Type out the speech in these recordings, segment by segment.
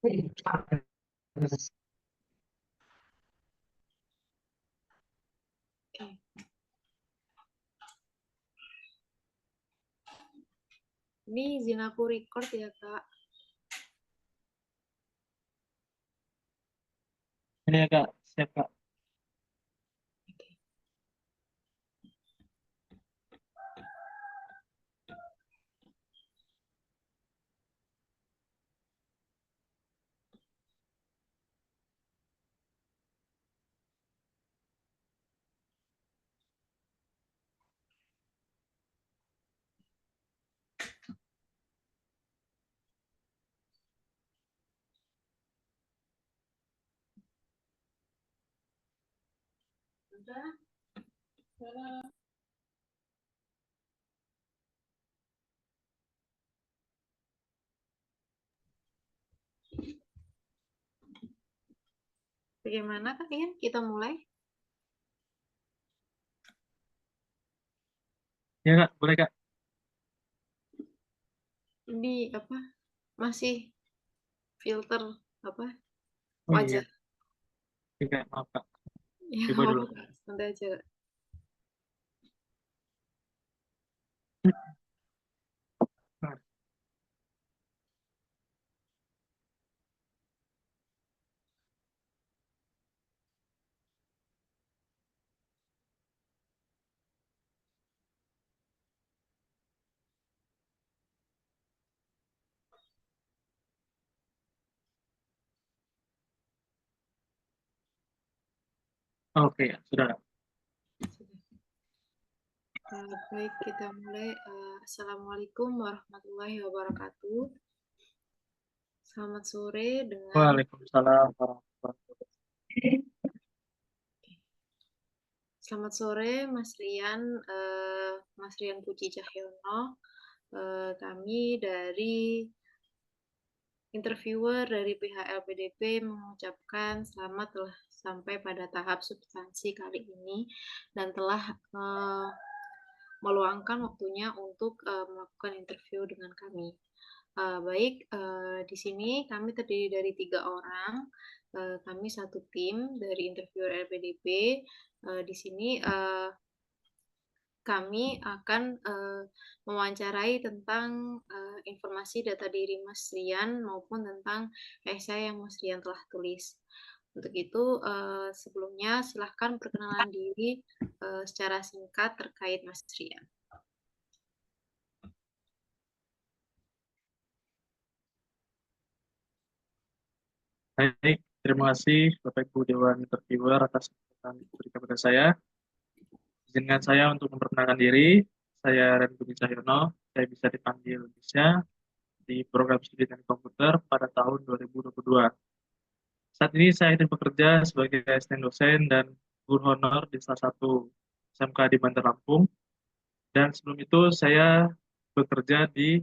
Oke. Ini izin aku record ya, Kak. Ini ya Kak, siap Kak. Bagaimana kalian? Kita mulai? Ya Kak, boleh Kak. Ini apa? Masih filter apa? Oh iya, Wajah. oke, Kak, maaf Kak. Ya, Coba nggak dulu. apa-apa, Kak. Santai aja, Kak. Nah, oke, ya, sudah Kak. Baik, kita mulai. Assalamualaikum warahmatullahi wabarakatuh. Selamat sore dengan Waalaikumsalam warahmatullahi wabarakatuh. Selamat sore, Mas Rian, Mas Rian Puji Cahyono. Kami dari interviewer dari pihak LPDP mengucapkan selamat telah sampai pada tahap substansi kali ini dan telah meluangkan waktunya untuk melakukan interview dengan kami. Baik, di sini kami terdiri dari 3 orang. Kami satu tim dari interviewer LPDP. Di sini kami akan mewawancarai tentang informasi data diri Mas Rian maupun tentang esai yang Mas Rian telah tulis. Untuk itu, sebelumnya silahkan perkenalan diri secara singkat terkait Mas Rian. Baik, terima kasih Bapak Ibu Dewan Interviewer atas kesempatan diberikan kepada saya. Izinkan saya untuk memperkenalkan diri. Saya Ren Budi Cahyono. Saya bisa dipanggil Bisa di program studi teknik komputer pada tahun 2022. Saat ini saya sedang bekerja sebagai asisten dosen dan guru honor di salah satu SMK di Bandar Lampung. Dan sebelum itu saya bekerja di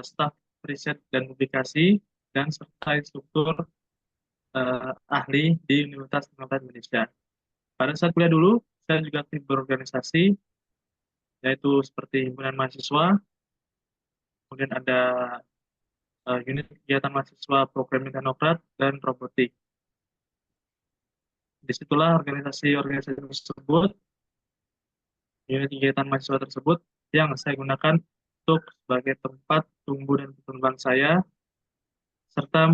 staf riset dan publikasi dan serta instruktur ahli di Universitas Teknologi Indonesia. Pada saat kuliah dulu, saya juga aktif berorganisasi, yaitu seperti himpunan mahasiswa, kemudian ada unit kegiatan mahasiswa programming teknokrat dan robotik. Disitulah organisasi-organisasi tersebut, unit kegiatan mahasiswa tersebut yang saya gunakan untuk sebagai tempat tumbuh dan berkembang saya, serta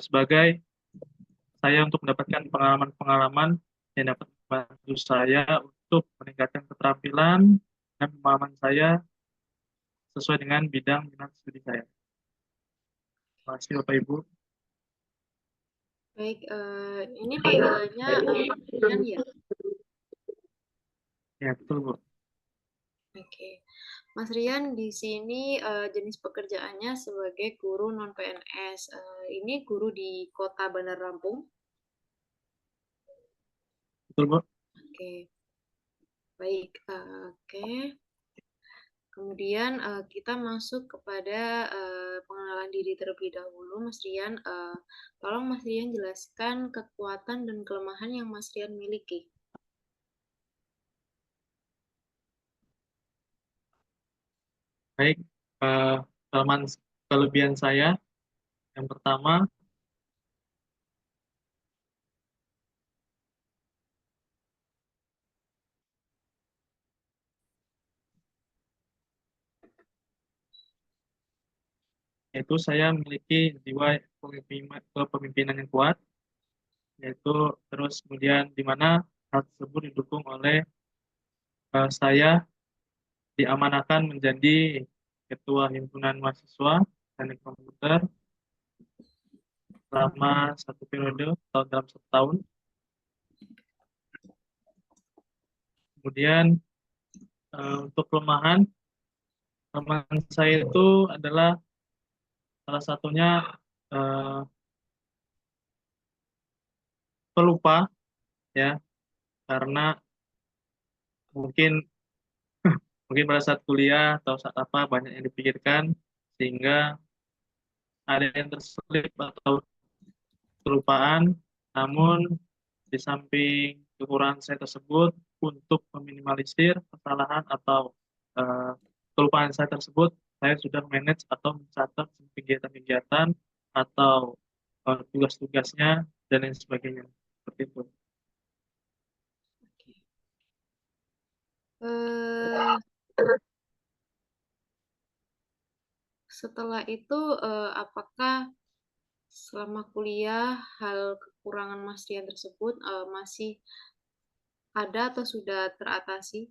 sebagai saya untuk mendapatkan pengalaman-pengalaman yang dapat membantu saya untuk meningkatkan keterampilan dan pemahaman saya sesuai dengan bidang minat studi saya. Terima kasih Bapak Ibu. Baik, ini panggilannya Rian ya? Ya, betul Bu. Oke. Mas Rian di sini jenis pekerjaannya sebagai guru non PNS. Ini guru di Kota Bandar Lampung. Betul Bu. Oke, baik. Oke. Kemudian kita masuk kepada pengenalan diri terlebih dahulu, Mas Rian. Tolong Mas Rian jelaskan kekuatan dan kelemahan yang Mas Rian miliki. Baik, kelemahan kelebihan saya Yang pertama, yaitu saya memiliki jiwa kepemimpinan yang kuat, yaitu terus kemudian di mana hal tersebut didukung oleh saya diamanahkan menjadi ketua himpunan mahasiswa teknik komputer selama satu periode atau dalam 1 tahun. Kemudian untuk kelemahan saya itu adalah salah satunya eh, pelupa, ya, karena mungkin mungkin pada saat kuliah atau saat apa banyak yang dipikirkan sehingga ada yang terselip atau kelupaan. Namun di samping kekurangan saya tersebut, untuk meminimalisir kesalahan atau eh, kelupaan saya tersebut, saya sudah manage atau mencatat kegiatan-kegiatan atau tugas-tugasnya dan lain sebagainya. Seperti itu. Eh, Setelah itu, apakah selama kuliah hal kekurangan Mas Rian tersebut masih ada atau sudah teratasi?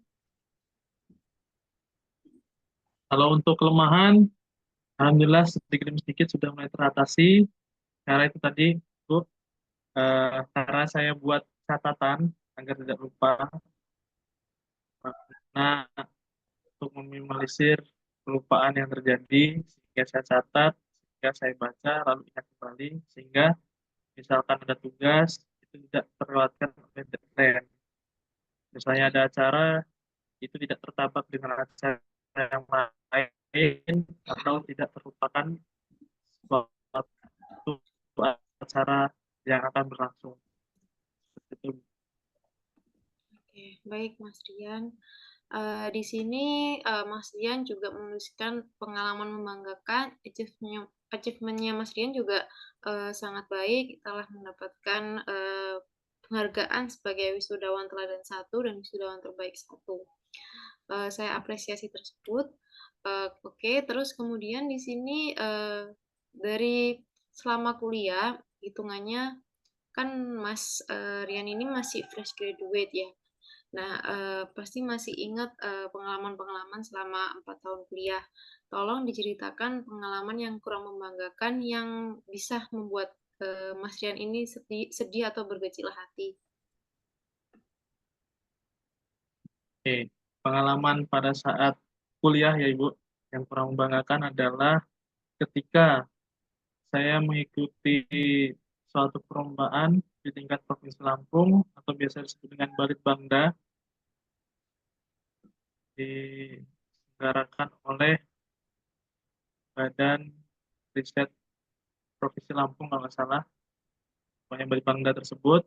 Kalau untuk kelemahan, alhamdulillah sedikit demi sedikit sudah mulai teratasi. Karena itu tadi, Bu, karena saya buat catatan agar tidak lupa. Nah, untuk meminimalisir kelupaan yang terjadi, sehingga saya catat, sehingga saya baca, lalu ingat kembali, sehingga misalkan ada tugas, itu tidak terlewatkan oleh deadline. Misalnya ada acara, itu tidak tertabak dengan acara yang lain, atau tidak terlupakan suatu acara yang akan berlangsung. Seperti itu. Oke, baik Mas Rian. Di sini Mas Rian juga menuliskan pengalaman membanggakan, achievement-nya Mas Rian juga sangat baik, telah mendapatkan penghargaan sebagai wisudawan teladan 1 dan wisudawan terbaik 1. Saya apresiasi tersebut. Oke, terus kemudian di sini dari selama kuliah, hitungannya kan Mas Rian ini masih fresh graduate ya. Nah, pasti masih ingat pengalaman-pengalaman selama 4 tahun kuliah. Tolong diceritakan pengalaman yang kurang membanggakan yang bisa membuat Mas Rian ini sedih atau berkecil hati. Oke, pengalaman pada saat kuliah ya Ibu, yang kurang membanggakan adalah ketika saya mengikuti suatu perlombaan di tingkat Provinsi Lampung atau biasa disebut dengan Balitbangda, diselenggarakan oleh Badan Riset Provinsi Lampung kalau nggak salah. Pokoknya Balitbangda tersebut,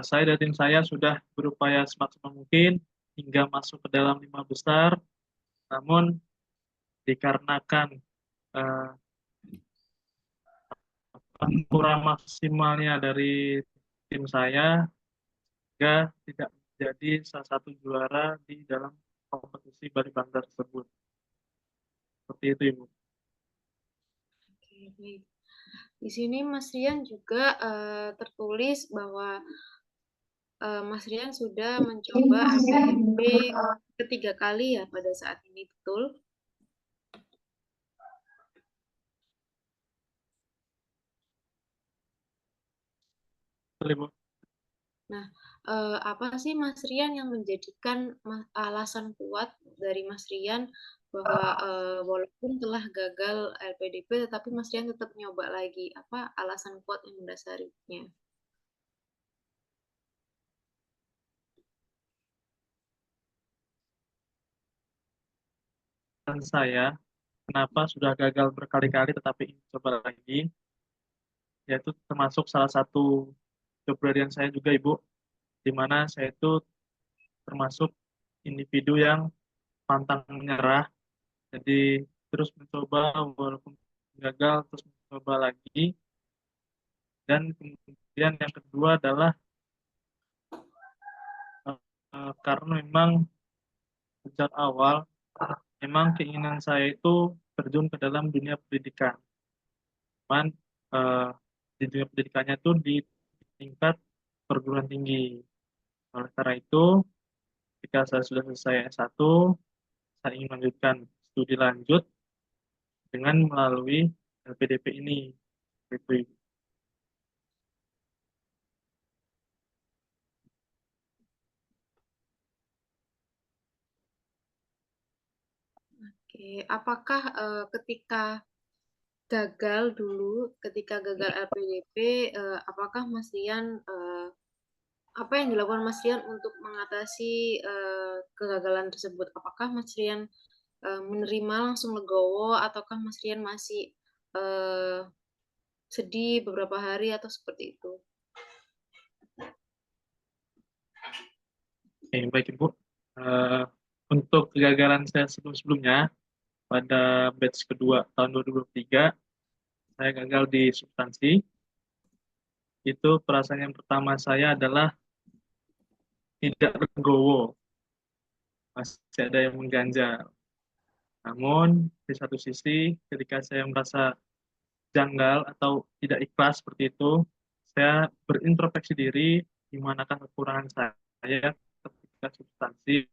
saya dan tim saya sudah berupaya semaksimal mungkin hingga masuk ke dalam 5 besar, namun dikarenakan eh, kurang maksimalnya dari tim saya, sehingga tidak menjadi salah satu juara di dalam kompetisi Balitbangda tersebut. Seperti itu, Ibu. Oke, baik. Di sini Mas Rian juga tertulis bahwa Mas Rian sudah mencoba LPDP ketiga kali ya pada saat ini, betul? Betul, Ibu. Nah, apa sih Mas Rian yang menjadikan alasan kuat dari Mas Rian bahwa walaupun telah gagal LPDP, tetapi Mas Rian tetap nyoba lagi? Apa alasan kuat yang mendasarinya? Dan saya, kenapa sudah gagal berkali-kali tetapi ingin coba lagi, yaitu termasuk salah satu keberanian saya juga, Ibu, di mana saya itu termasuk individu yang pantang menyerah, jadi terus mencoba walaupun gagal, terus lomba lagi. Dan kemudian yang kedua adalah karena memang sejak awal memang keinginan saya itu terjun ke dalam dunia pendidikan. Cuman eh, di dunia pendidikannya itu di tingkat perguruan tinggi. Oleh karena itu, ketika saya sudah selesai S1, saya ingin melanjutkan studi lanjut dengan melalui LPDP ini. Gitu. Oke, apakah ketika gagal LPDP, apakah Mas Rian apa yang dilakukan Mas Rian untuk mengatasi kegagalan tersebut? Apakah Mas Rian menerima langsung legowo ataukah Mas Rian masih eh, sedih beberapa hari atau seperti itu? Oke, baik Ibu. Eh, untuk kegagalan saya sebelum-sebelumnya, pada batch kedua tahun 2023, saya gagal di substansi. Itu perasaan yang pertama saya adalah tidak legowo, masih ada yang mengganjal. Namun, di satu sisi, ketika saya merasa janggal atau tidak ikhlas seperti itu, saya berintrospeksi diri, di manakah kekurangan saya ketika substansi,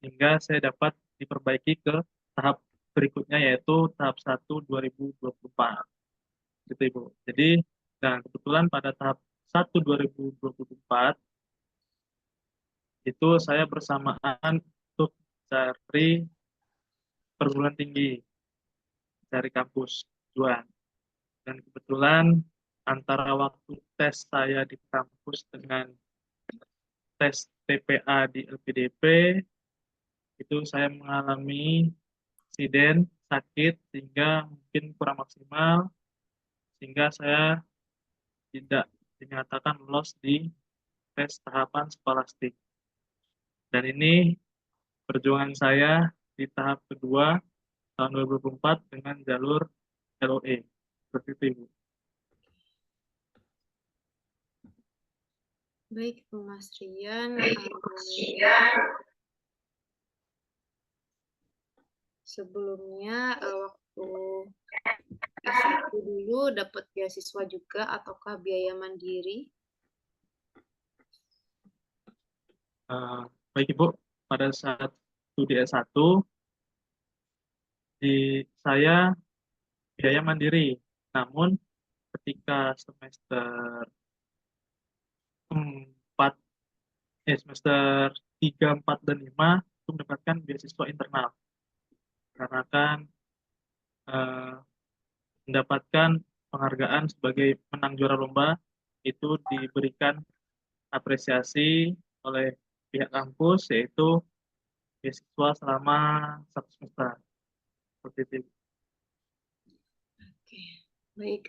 sehingga saya dapat diperbaiki ke tahap berikutnya, yaitu tahap 1 2024. Gitu, Ibu. Jadi, dan kebetulan pada tahap 1 2024, itu saya bersamaan untuk cari perguruan tinggi, cari kampus tujuan. Dan kebetulan antara waktu tes saya di kampus dengan tes TPA di LPDP, itu saya mengalami insiden sakit sehingga mungkin kurang maksimal, sehingga saya tidak dinyatakan lolos di tes tahapan skolastik. Dan ini perjuangan saya di tahap kedua tahun 2024 dengan jalur LOE. Seperti itu, Ibu. Baik, Mas Rian. Sebelumnya waktu S1 dulu dapat beasiswa juga ataukah biaya mandiri? Baik Ibu, pada saat studi S1, saya biaya mandiri. Namun ketika semester 4, semester 3, 4, dan 5, itu mendapatkan beasiswa internal. Karena kan eh, mendapatkan penghargaan sebagai menang juara lomba, itu diberikan apresiasi oleh pihak kampus, yaitu beasiswa selama 1 semester. Seperti itu. Oke, baik.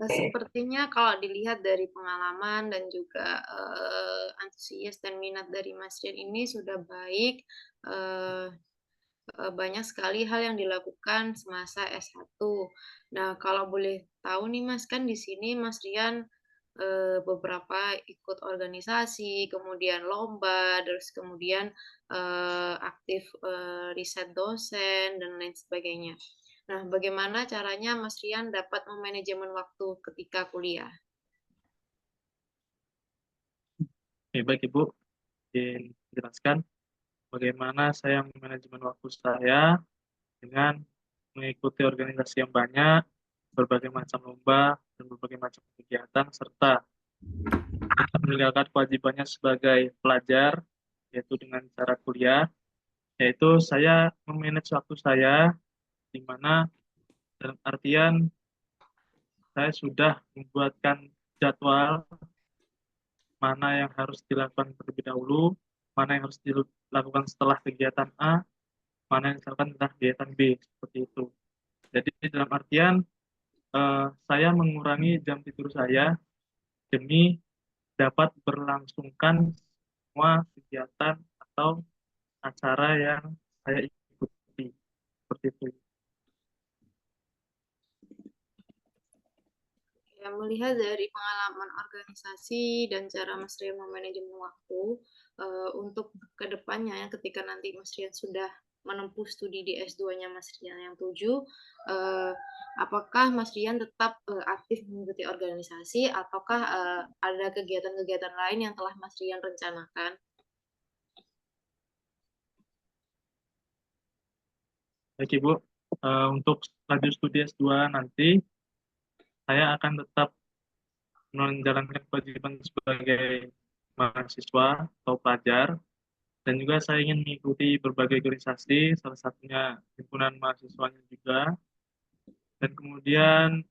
Sepertinya kalau dilihat dari pengalaman dan juga antusias dan minat dari Mas Rian ini sudah baik. Uh, Banyak sekali hal yang dilakukan semasa S1. Nah, kalau boleh tahu nih Mas, kan di sini Mas Rian beberapa ikut organisasi, kemudian lomba, terus kemudian aktif riset dosen, dan lain sebagainya. Nah, bagaimana caranya Mas Rian dapat memanajemen waktu ketika kuliah? Oke, baik Ibu, dijelaskan bagaimana saya manajemen waktu saya dengan mengikuti organisasi yang banyak, berbagai macam lomba, dan berbagai macam kegiatan, serta meninggalkan kewajibannya sebagai pelajar, yaitu dengan cara kuliah, yaitu saya memanage waktu saya, di mana dalam artian saya sudah membuatkan jadwal mana yang harus dilakukan terlebih dahulu, mana yang harus dilakukan setelah kegiatan A, mana yang dilakukan setelah kegiatan B, seperti itu. Jadi dalam artian saya mengurangi jam tidur saya demi dapat berlangsungkan semua kegiatan atau acara yang saya ikuti, seperti itu. dilihat dari pengalaman organisasi dan cara Mas Rian memanajemen waktu, untuk kedepannya ketika nanti Mas Rian sudah menempuh studi di S2-nya Mas Rian yang 7, apakah Mas Rian tetap aktif mengikuti organisasi ataukah ada kegiatan-kegiatan lain yang telah Mas Rian rencanakan? Baik Ibu, untuk lanjut studi S2 nanti, saya akan tetap menjalankan kewajiban sebagai mahasiswa atau pelajar, dan juga saya ingin mengikuti berbagai organisasi, salah satunya himpunan mahasiswanya juga, dan kemudian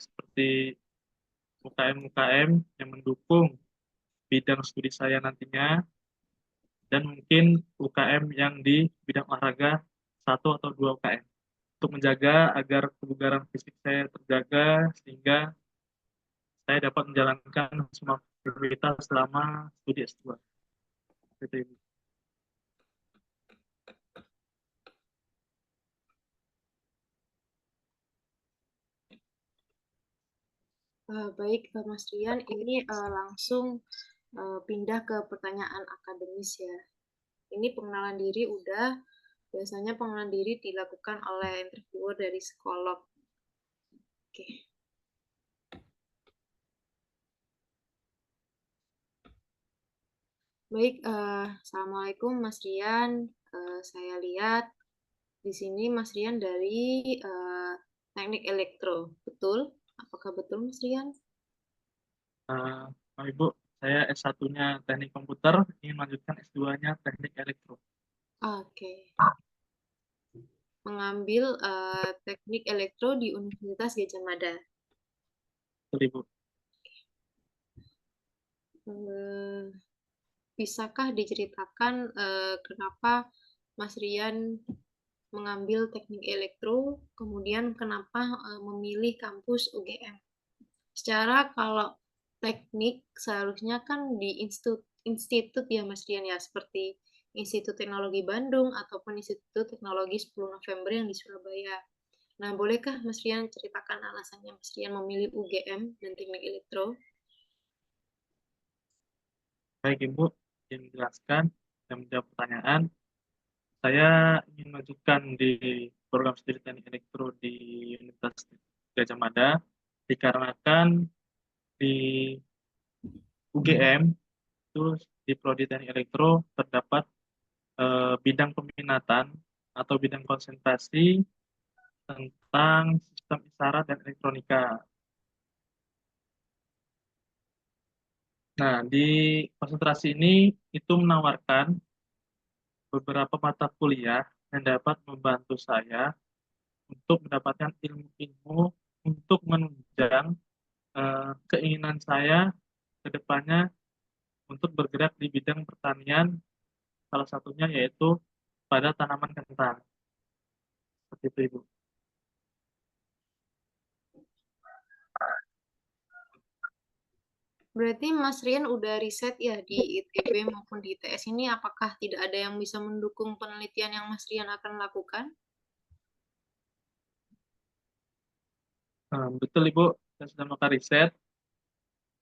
seperti UKM-UKM yang mendukung bidang studi saya nantinya, dan mungkin UKM yang di bidang olahraga, satu atau dua UKM, untuk menjaga agar kebugaran fisik saya terjaga, sehingga saya dapat menjalankan semua prioritas selama studi S2. Gitu, Ibu. Baik, Mas Rian, ini langsung pindah ke pertanyaan akademis ya. Ini pengenalan diri udah, biasanya pengenalan diri dilakukan oleh interviewer dari psikolog. Oke. Baik, Assalamualaikum Mas Rian. Saya lihat di sini Mas Rian dari teknik elektro, betul? Apakah betul Mas Rian? Ibu, saya S1-nya teknik komputer, ingin melanjutkan S2-nya teknik elektro. Oke. Mengambil teknik elektro di Universitas Gajah Mada. Betul, Ibu. Eh, Bisakah diceritakan kenapa Mas Rian mengambil teknik elektro, kemudian kenapa memilih kampus UGM? Secara kalau teknik seharusnya kan di institut ya Mas Rian ya, seperti Institut Teknologi Bandung ataupun Institut Teknologi 10 November yang di Surabaya. Nah, bolehkah Mas Rian ceritakan alasannya Mas Rian memilih UGM dan teknik elektro? Baik, Ibu, ingin menjelaskan dan menjawab pertanyaan. Saya ingin melanjutkan di program studi teknik elektro di Universitas Gajah Mada, dikarenakan di UGM itu di Prodi Teknik Elektro terdapat bidang peminatan atau bidang konsentrasi tentang sistem isyarat dan elektronika. Nah, di konsentrasi ini itu menawarkan beberapa mata kuliah yang dapat membantu saya untuk mendapatkan ilmu-ilmu untuk menunjang keinginan saya ke depannya untuk bergerak di bidang pertanian, salah satunya yaitu pada tanaman kentang. Seperti itu, Ibu. Berarti Mas Rian udah riset ya di ITB maupun di ITS ini, apakah tidak ada yang bisa mendukung penelitian yang Mas Rian akan lakukan? Betul, Ibu. Saya sudah melakukan riset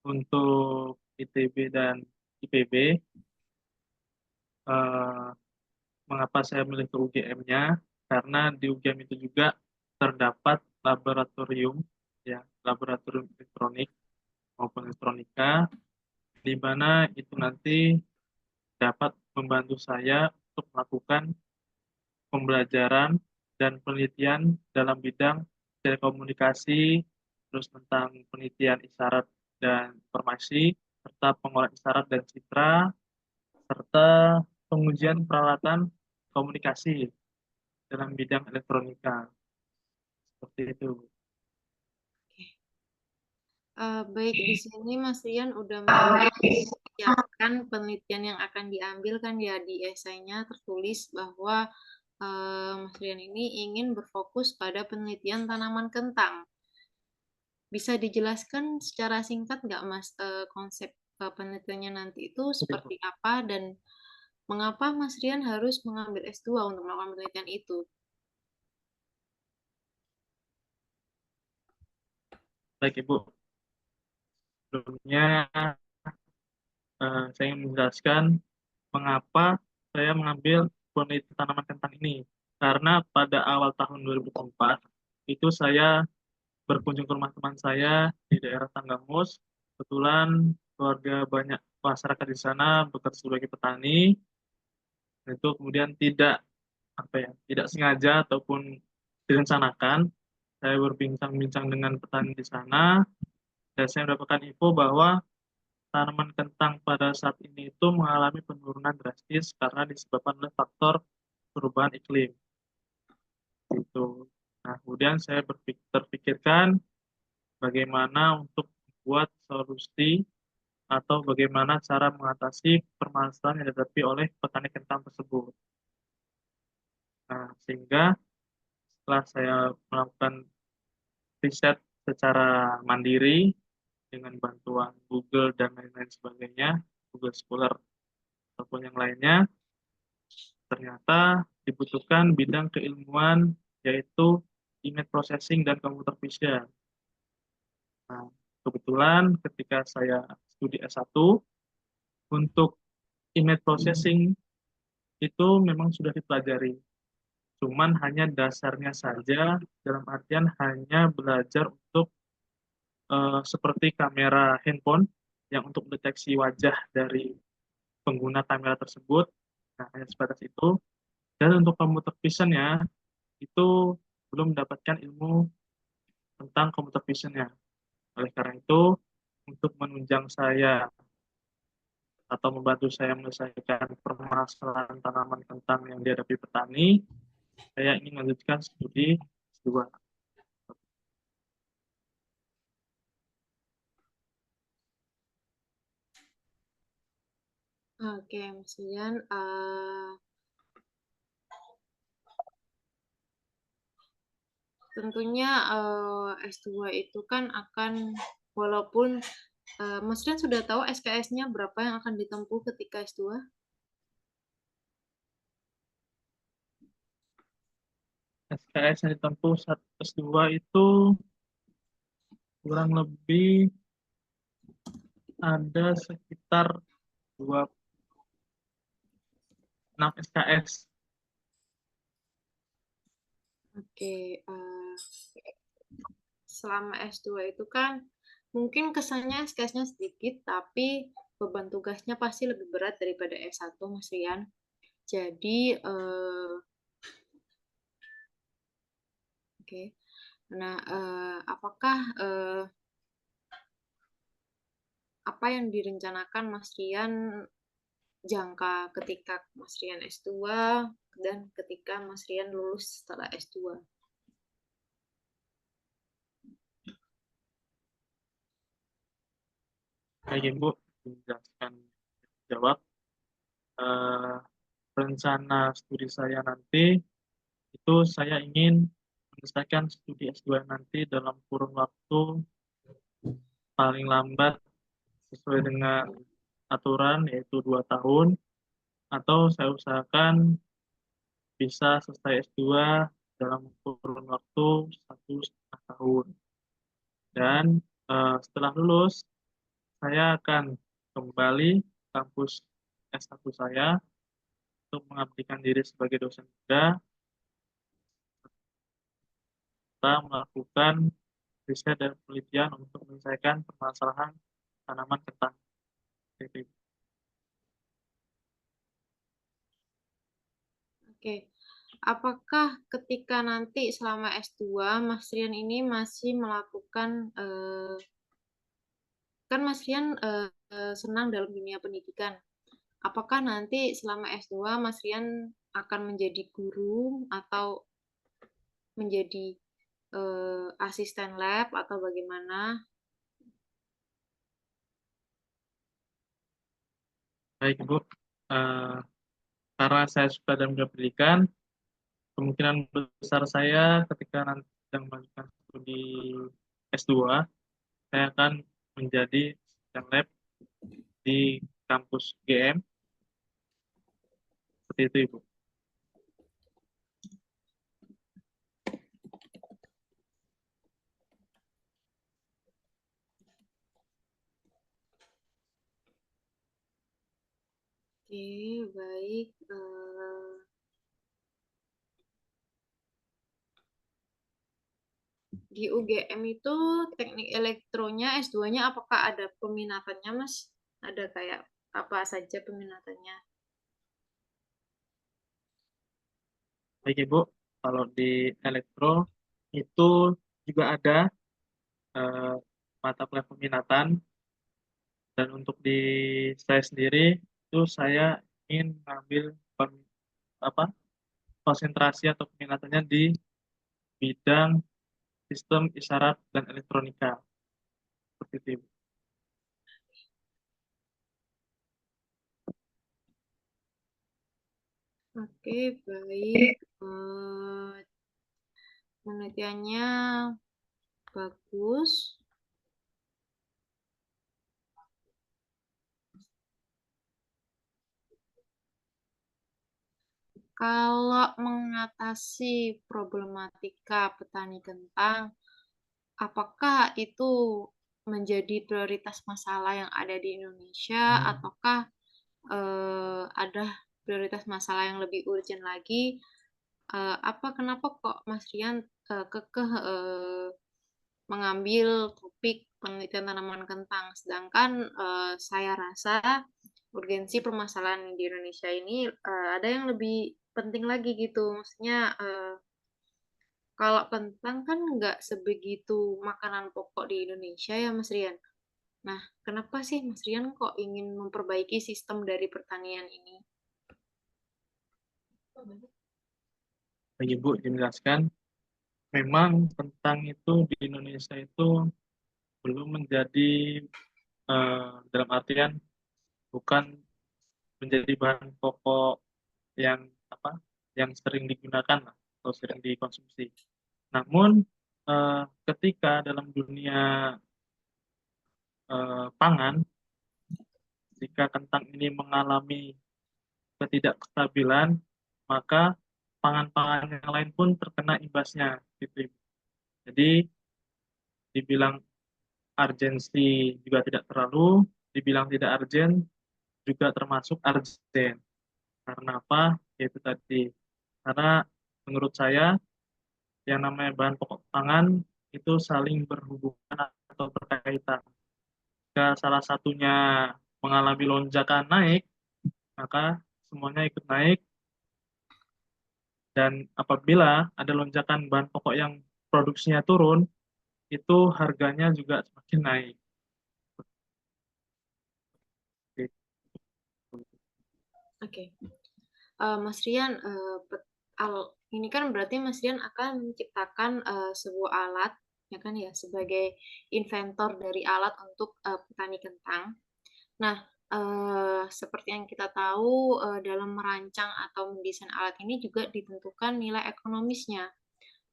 untuk ITB dan IPB. Eh, Mengapa saya memilih ke UGM-nya? Karena di UGM itu juga terdapat laboratorium, ya, laboratorium elektronik maupun elektronika, di mana itu nanti dapat membantu saya untuk melakukan pembelajaran dan penelitian dalam bidang telekomunikasi, terus tentang penelitian isyarat dan informasi, serta pengolahan isyarat dan citra, serta pengujian peralatan komunikasi dalam bidang elektronika. Seperti itu. Baik, di sini Mas Rian udah mempersiapkan penelitian yang akan diambil kan ya di esainya tertulis bahwa Mas Rian ini ingin berfokus pada penelitian tanaman kentang. Bisa dijelaskan secara singkat nggak Mas konsep penelitiannya nanti itu seperti apa dan mengapa Mas Rian harus mengambil S2 untuk melakukan penelitian itu? Baik, Ibu. Sebelumnya, saya ingin menjelaskan mengapa saya mengambil penelitian tanaman kentang ini. Karena pada awal tahun 2004, itu saya berkunjung ke rumah teman saya di daerah Tanggamus. Kebetulan keluarga banyak masyarakat di sana bekerja sebagai petani, dan itu kemudian tidak tidak sengaja ataupun direncanakan. Saya berbincang-bincang dengan petani di sana, dan saya mendapatkan info bahwa tanaman kentang pada saat ini itu mengalami penurunan drastis karena disebabkan oleh faktor perubahan iklim. Gitu. Nah, kemudian saya terpikirkan bagaimana untuk membuat solusi atau bagaimana cara mengatasi permasalahan yang dihadapi oleh petani kentang tersebut. Nah, sehingga setelah saya melakukan riset secara mandiri dengan bantuan Google dan lain-lain sebagainya, Google Scholar ataupun yang lainnya, ternyata dibutuhkan bidang keilmuan yaitu image processing dan computer vision. Nah, kebetulan ketika saya studi S1, untuk image processing itu memang sudah dipelajari. Cuman hanya dasarnya saja, dalam artian hanya belajar untuk seperti kamera handphone yang untuk deteksi wajah dari pengguna kamera tersebut. Nah, hanya sebatas itu. Dan untuk computer vision-nya, itu belum mendapatkan ilmu tentang computer vision-nya. Oleh karena itu, untuk menunjang saya atau membantu saya menyelesaikan permasalahan tanaman kentang yang dihadapi petani, saya ingin melanjutkan studi S2. Oke, Mas Rian, tentunya S2 itu kan akan, walaupun Mas Rian sudah tahu SKS-nya berapa yang akan ditempuh ketika S2? SKS yang ditempuh saat S2 itu kurang lebih ada sekitar 26 SKS. Oke, selama S2 itu kan mungkin kesannya SKS-nya sedikit, tapi beban tugasnya pasti lebih berat daripada S1, Mas Rian. Jadi, oke. Nah, apakah apa yang direncanakan Mas Rian jangka ketika Mas Rian S2 dan ketika Mas Rian lulus setelah S2? Baik, Ibu, menjelaskan jawab. Eh, Rencana studi saya nanti itu saya ingin menyelesaikan studi S2 nanti dalam kurun waktu paling lambat sesuai dengan aturan yaitu 2 tahun, atau saya usahakan bisa selesai S2 dalam kurun waktu 1,5 tahun. Dan setelah lulus saya akan kembali ke kampus S1 saya untuk mengabdikan diri sebagai dosen muda serta melakukan riset dan penelitian untuk menyelesaikan permasalahan tanaman kentang. Oke. Apakah ketika nanti selama S2 Mas Rian ini masih melakukan kan Mas Rian senang dalam dunia pendidikan. Apakah nanti selama S2 Mas Rian akan menjadi guru atau menjadi asisten lab atau bagaimana? Baik, Ibu. Eh, karena saya suka dalam dunia pendidikan, kemungkinan besar saya ketika nanti sedang melanjutkan studi S2, saya akan menjadi asisten lab di kampus GM. Seperti itu, Ibu. Oke, baik. Di UGM itu teknik elektronya S2-nya apakah ada peminatannya, Mas? Ada kayak apa saja peminatannya? Baik Ibu, kalau di elektro itu juga ada eh, mata kuliah peminatan, dan untuk di saya sendiri itu saya ingin mengambil apa konsentrasi atau peminatannya di bidang sistem isyarat dan elektronika seperti itu, Ibu. Oke, baik. Penelitiannya bagus. Kalau mengatasi problematika petani kentang, apakah itu menjadi prioritas masalah yang ada di Indonesia, ataukah ada prioritas masalah yang lebih urgent lagi? Kenapa kok Mas Rian kekeh mengambil topik penelitian tanaman kentang, sedangkan saya rasa urgensi permasalahan di Indonesia ini ada yang lebih penting lagi gitu. Maksudnya kalau kentang kan nggak sebegitu makanan pokok di Indonesia ya Mas Rian. Nah, kenapa sih Mas Rian kok ingin memperbaiki sistem dari pertanian ini? Bagi Ibu dijelaskan, memang kentang itu di Indonesia itu belum menjadi dalam artian bukan menjadi bahan pokok yang apa yang sering digunakan lah, atau sering dikonsumsi. Namun ketika dalam dunia pangan, jika kentang ini mengalami ketidakstabilan, maka pangan-pangan yang lain pun terkena imbasnya, gitu. Jadi dibilang urgensi juga tidak terlalu, dibilang tidak urgent juga termasuk urgent. Karena apa? Yaitu tadi, karena menurut saya yang namanya bahan pokok pangan itu saling berhubungan atau berkaitan. Jika salah satunya mengalami lonjakan naik, maka semuanya ikut naik, dan apabila ada lonjakan bahan pokok yang produksinya turun, itu harganya juga semakin naik. Oke, Mas Rian, ini kan berarti Mas Rian akan menciptakan sebuah alat, ya kan ya, sebagai inventor dari alat untuk petani kentang. Nah, seperti yang kita tahu, dalam merancang atau mendesain alat ini juga ditentukan nilai ekonomisnya.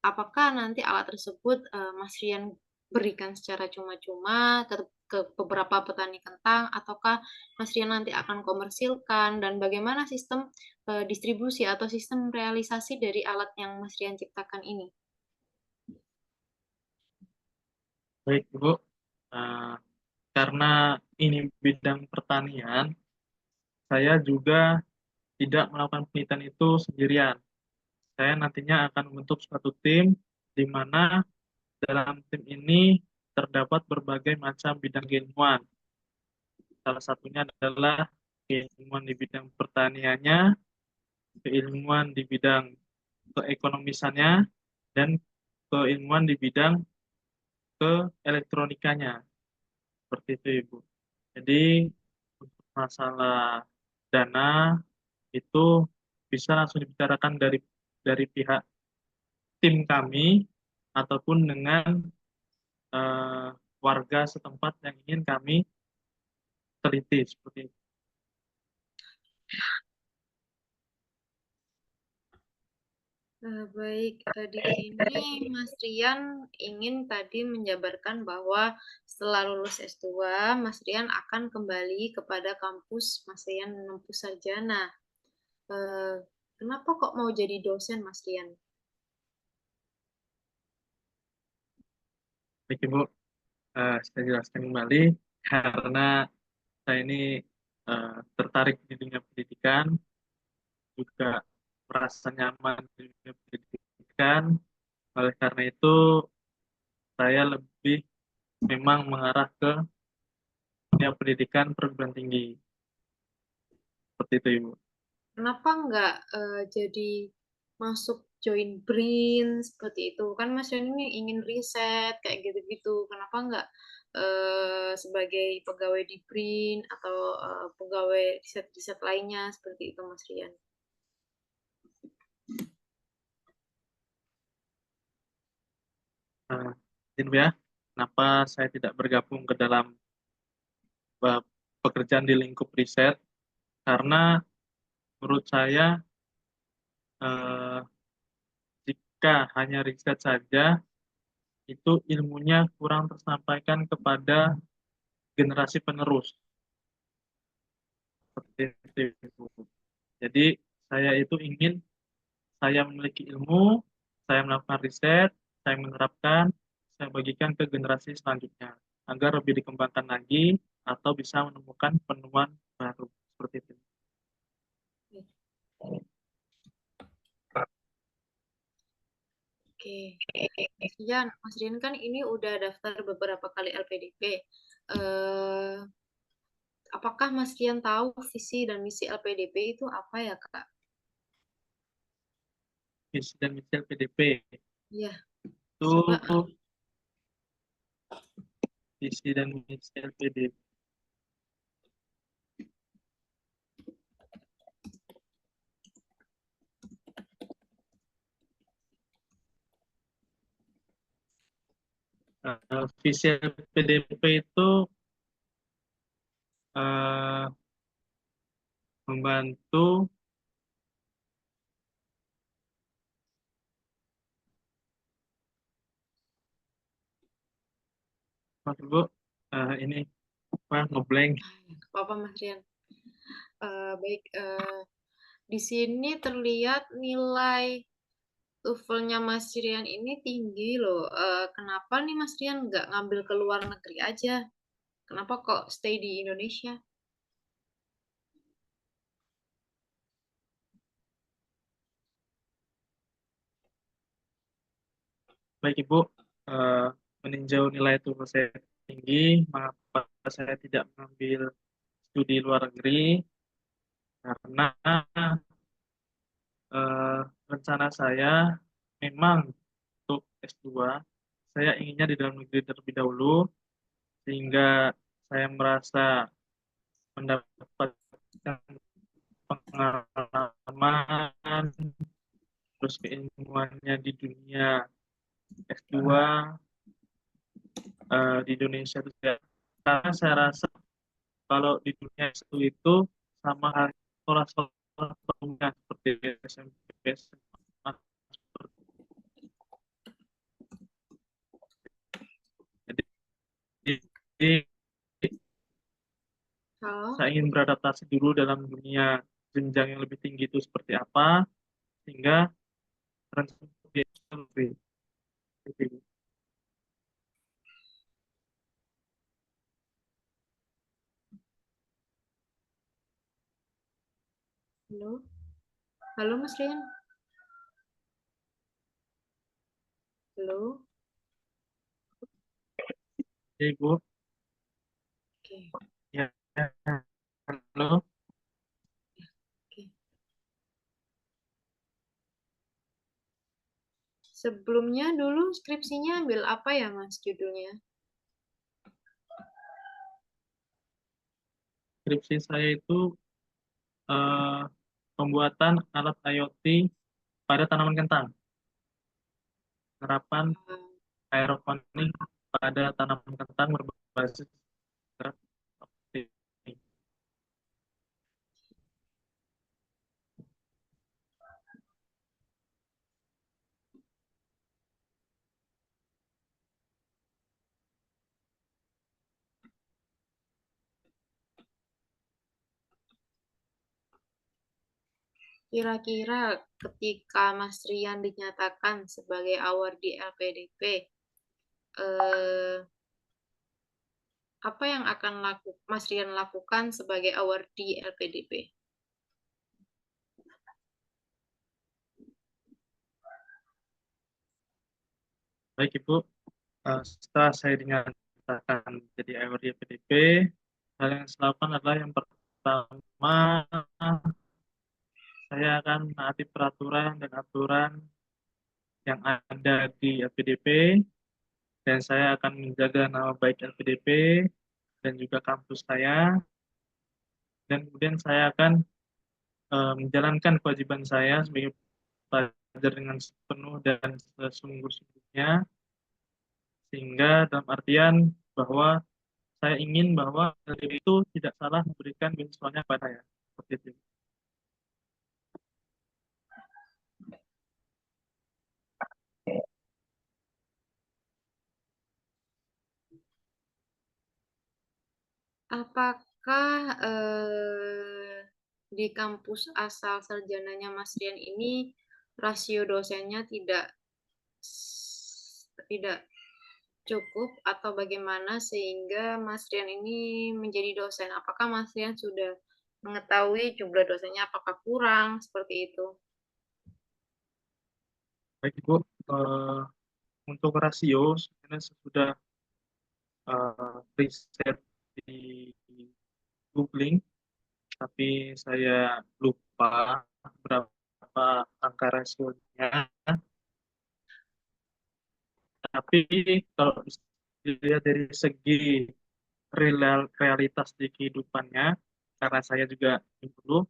Apakah nanti alat tersebut Mas Rian berikan secara cuma-cuma ke beberapa petani kentang, ataukah Mas Rian nanti akan komersilkan, dan bagaimana sistem distribusi atau sistem realisasi dari alat yang Mas Rian ciptakan ini? Baik, Ibu. Eh, karena ini bidang pertanian, saya juga tidak melakukan penelitian itu sendirian. Saya nantinya akan membentuk suatu tim di mana dalam tim ini terdapat berbagai macam bidang keilmuan. Salah satunya adalah keilmuan di bidang pertaniannya, keilmuan di bidang keekonomisannya, dan keilmuan di bidang keelektronikanya. Seperti itu, Ibu. Jadi, untuk masalah dana itu bisa langsung dibicarakan dari pihak tim kami ataupun dengan eh, warga setempat yang ingin kami teliti seperti itu. Baik, di sini Mas Rian ingin tadi menjabarkan bahwa setelah lulus S2, Mas Rian akan kembali kepada kampus Mas Rian menempuh sarjana. Eh, Kenapa kok mau jadi dosen, Mas Rian? Baik, Ibu, saya jelaskan kembali karena saya ini tertarik di dunia pendidikan, juga merasa nyaman di dunia pendidikan. Oleh karena itu, saya lebih memang mengarah ke dunia pendidikan perguruan tinggi. Seperti itu, Ibu. Kenapa nggak jadi masuk join BRIN seperti itu? Kan Mas Rian ini ingin riset kayak gitu-gitu. Kenapa nggak sebagai pegawai di BRIN atau pegawai riset-riset lainnya seperti itu, Mas Rian? Nah, izin, Bu, ya, kenapa saya tidak bergabung ke dalam eh, pekerjaan di lingkup riset? Karena menurut saya, eh, jika hanya riset saja, itu ilmunya kurang tersampaikan kepada generasi penerus. Seperti itu. Jadi saya itu ingin saya memiliki ilmu, saya melakukan riset, saya menerapkan, saya bagikan ke generasi selanjutnya agar lebih dikembangkan lagi atau bisa menemukan penemuan baru seperti itu. Oke, Mas Rian kan ini udah daftar beberapa kali LPDP. Apakah Mas Rian tahu visi dan misi LPDP itu apa ya, Kak? Visi dan misi LPDP Iya, coba. itu visi dan misi LPDP. Visi LPDP itu eh, membantu. Mas Bu, ini apa ngeblank. Apa Mas Rian? Baik, di sini terlihat nilai TOEFL-nya Mas Rian ini tinggi loh. Kenapa nih Mas Rian nggak ngambil ke luar negeri aja? Kenapa kok stay di Indonesia? Baik Ibu, eh, meninjau nilai TOEFL saya tinggi, mengapa saya tidak mengambil studi luar negeri? Karena eh, rencana saya memang untuk S2, saya inginnya di dalam negeri terlebih dahulu, sehingga saya merasa mendapatkan pengalaman, terus keilmuannya di dunia S2 di Indonesia itu tidak. Karena saya rasa kalau di dunia S2 itu sama halnya sekolah-sekolah umumnya seperti SMP, SMA. Jadi, Halo? saya ingin beradaptasi dulu dalam dunia jenjang yang lebih tinggi itu seperti apa, sehingga transfer lebih lebih. Halo? Halo Mas Rian? Halo? Jadi, Bu, Oke, ya, halo. oke. Sebelumnya dulu skripsinya ambil apa ya Mas judulnya? Skripsi saya itu eh, pembuatan alat IoT pada tanaman kentang, penerapan aeroponik pada tanaman kentang berbasis optik. Kira-kira ketika Mas Rian dinyatakan sebagai award di LPDP, eh, Apa yang akan Mas Rian lakukan sebagai awardee LPDP? Baik Ibu, setelah saya dinyatakan jadi awardee PDP, hal yang saya lakukan adalah yang pertama, saya akan menaati peraturan dan aturan yang ada di LPDP, dan saya akan menjaga nama baik LPDP dan juga kampus saya, dan kemudian saya akan menjalankan kewajiban saya sebagai pelajar dengan sepenuh dan sesungguh-sungguhnya, sehingga dalam artian bahwa saya ingin bahwa LPDP itu tidak salah memberikan beasiswanya kepada saya. Seperti itu. Apakah di kampus asal sarjananya Mas Rian ini rasio dosennya tidak cukup atau bagaimana sehingga Mas Rian ini menjadi dosen? Apakah Mas Rian sudah mengetahui jumlah dosennya apakah kurang seperti itu? Baik Ibu, eh, untuk rasio sebenarnya sudah riset di googling, tapi saya lupa berapa angka rasionya. Tapi kalau dilihat dari segi realitas di kehidupannya, karena saya juga dulu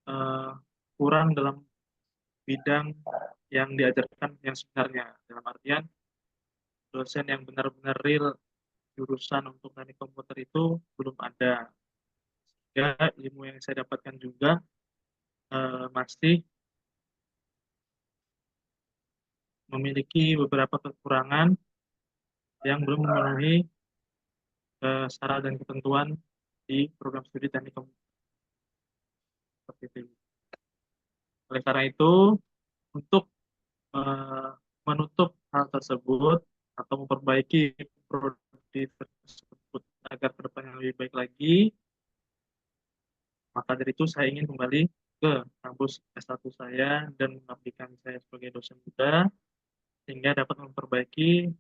eh, kurang dalam bidang yang diajarkan yang sebenarnya. Dalam artian dosen yang benar-benar real jurusan untuk teknik komputer itu belum ada. Ya, ilmu yang saya dapatkan juga masih memiliki beberapa kekurangan yang belum memenuhi syarat dan ketentuan di program studi teknik komputer seperti itu. Oleh karena itu, untuk eh, menutup hal tersebut atau memperbaiki prodi tersebut agar kedepannya lebih baik lagi, maka dari itu saya ingin kembali ke kampus S1 saya dan mengabdikan saya sebagai dosen juga, sehingga dapat memperbaiki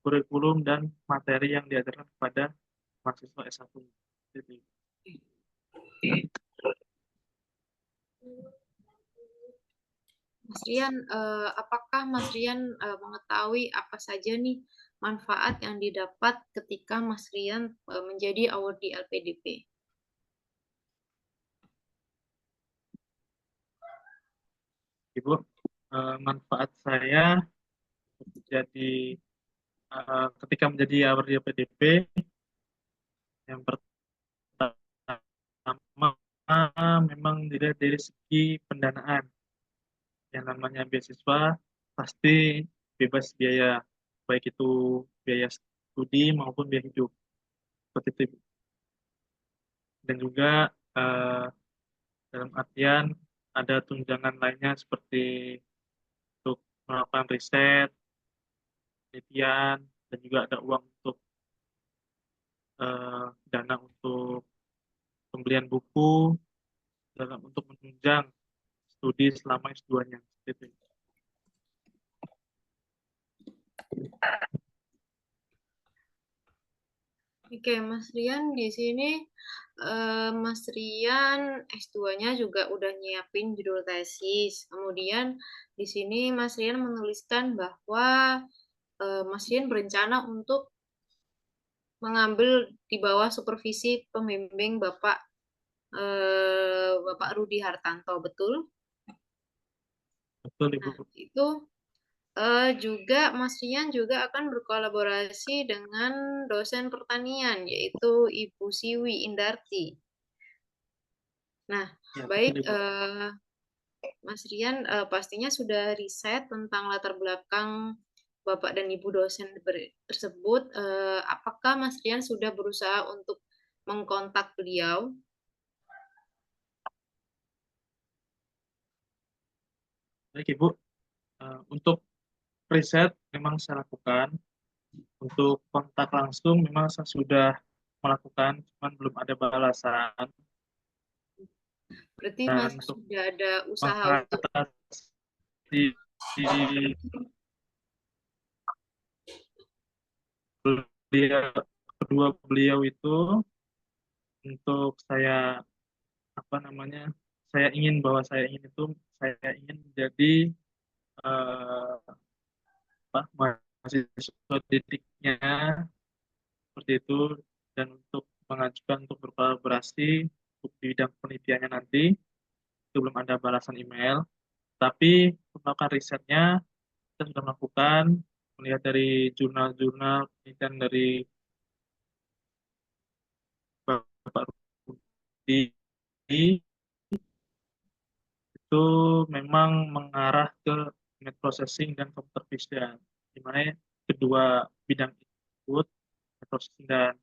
kurikulum dan materi yang diajarkan kepada mahasiswa S1. Jadi, Mas Rian, apakah Mas Rian mengetahui apa saja nih manfaat yang didapat ketika Mas Rian menjadi awardee LPDP? Ibu, manfaat saya jadi ketika menjadi awardee PDP, yang pertama memang dilihat dari segi pendanaan. Yang namanya beasiswa pasti bebas biaya, baik itu biaya studi maupun biaya hidup. Seperti itu. Dan juga eh, dalam artian ada tunjangan lainnya seperti untuk melakukan riset, penelitian, dan juga ada uang untuk dana untuk pembelian buku dalam untuk menunjang studi selama S2-nya. Gitu. Oke, Mas Rian di sini Mas Rian S2-nya juga udah nyiapin judul tesis. Kemudian di sini Mas Rian menuliskan bahwa Mas Rian berencana untuk mengambil di bawah supervisi pembimbing Bapak Rudi Hartanto, betul? Betul, Ibu. Nah, itu juga Mas Rian juga akan berkolaborasi dengan dosen pertanian, yaitu Ibu Siwi Indarti. Nah, Ya, baik betul, Ibu. Mas Rian pastinya sudah riset tentang latar belakang Bapak dan Ibu dosen tersebut. Apakah Mas Rian sudah berusaha untuk mengkontak beliau? Baik, Ibu. Untuk riset memang saya lakukan, Untuk kontak langsung memang saya sudah melakukan, cuman belum ada balasan. Berarti Dan Mas untuk sudah ada usaha untuk mengatasi beliau, kedua beliau itu, untuk saya apa namanya, saya ingin menjadi eh, apa, mahasiswa didiknya seperti itu, dan untuk mengajukan untuk berkolaborasi untuk di bidang penelitiannya nanti itu belum ada balasan email. Tapi untuk melakukan risetnya kita sudah melakukan, melihat dari jurnal-jurnal penelitian dari Bapak Rudi, itu memang mengarah ke image processing dan computer vision, di mana kedua bidang tersebut, image processing dan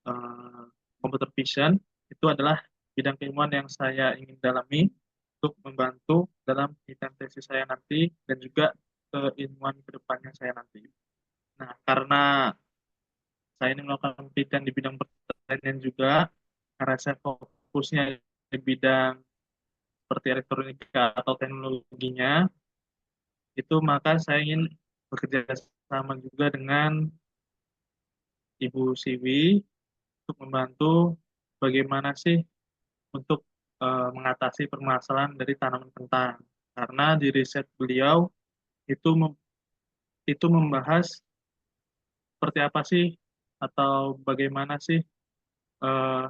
eh, computer vision, itu adalah bidang keilmuan yang saya ingin dalami untuk membantu dalam penelitian tesis saya nanti dan juga keilmuan kedepannya saya nanti. Nah, karena saya ini melakukan penelitian di bidang pertanian juga, karena saya fokusnya di bidang seperti elektronika atau teknologinya, itu maka saya ingin bekerja sama juga dengan Ibu Siwi untuk membantu bagaimana sih untuk mengatasi permasalahan dari tanaman kentang. Karena di riset beliau itu itu membahas seperti apa sih atau bagaimana sih eh,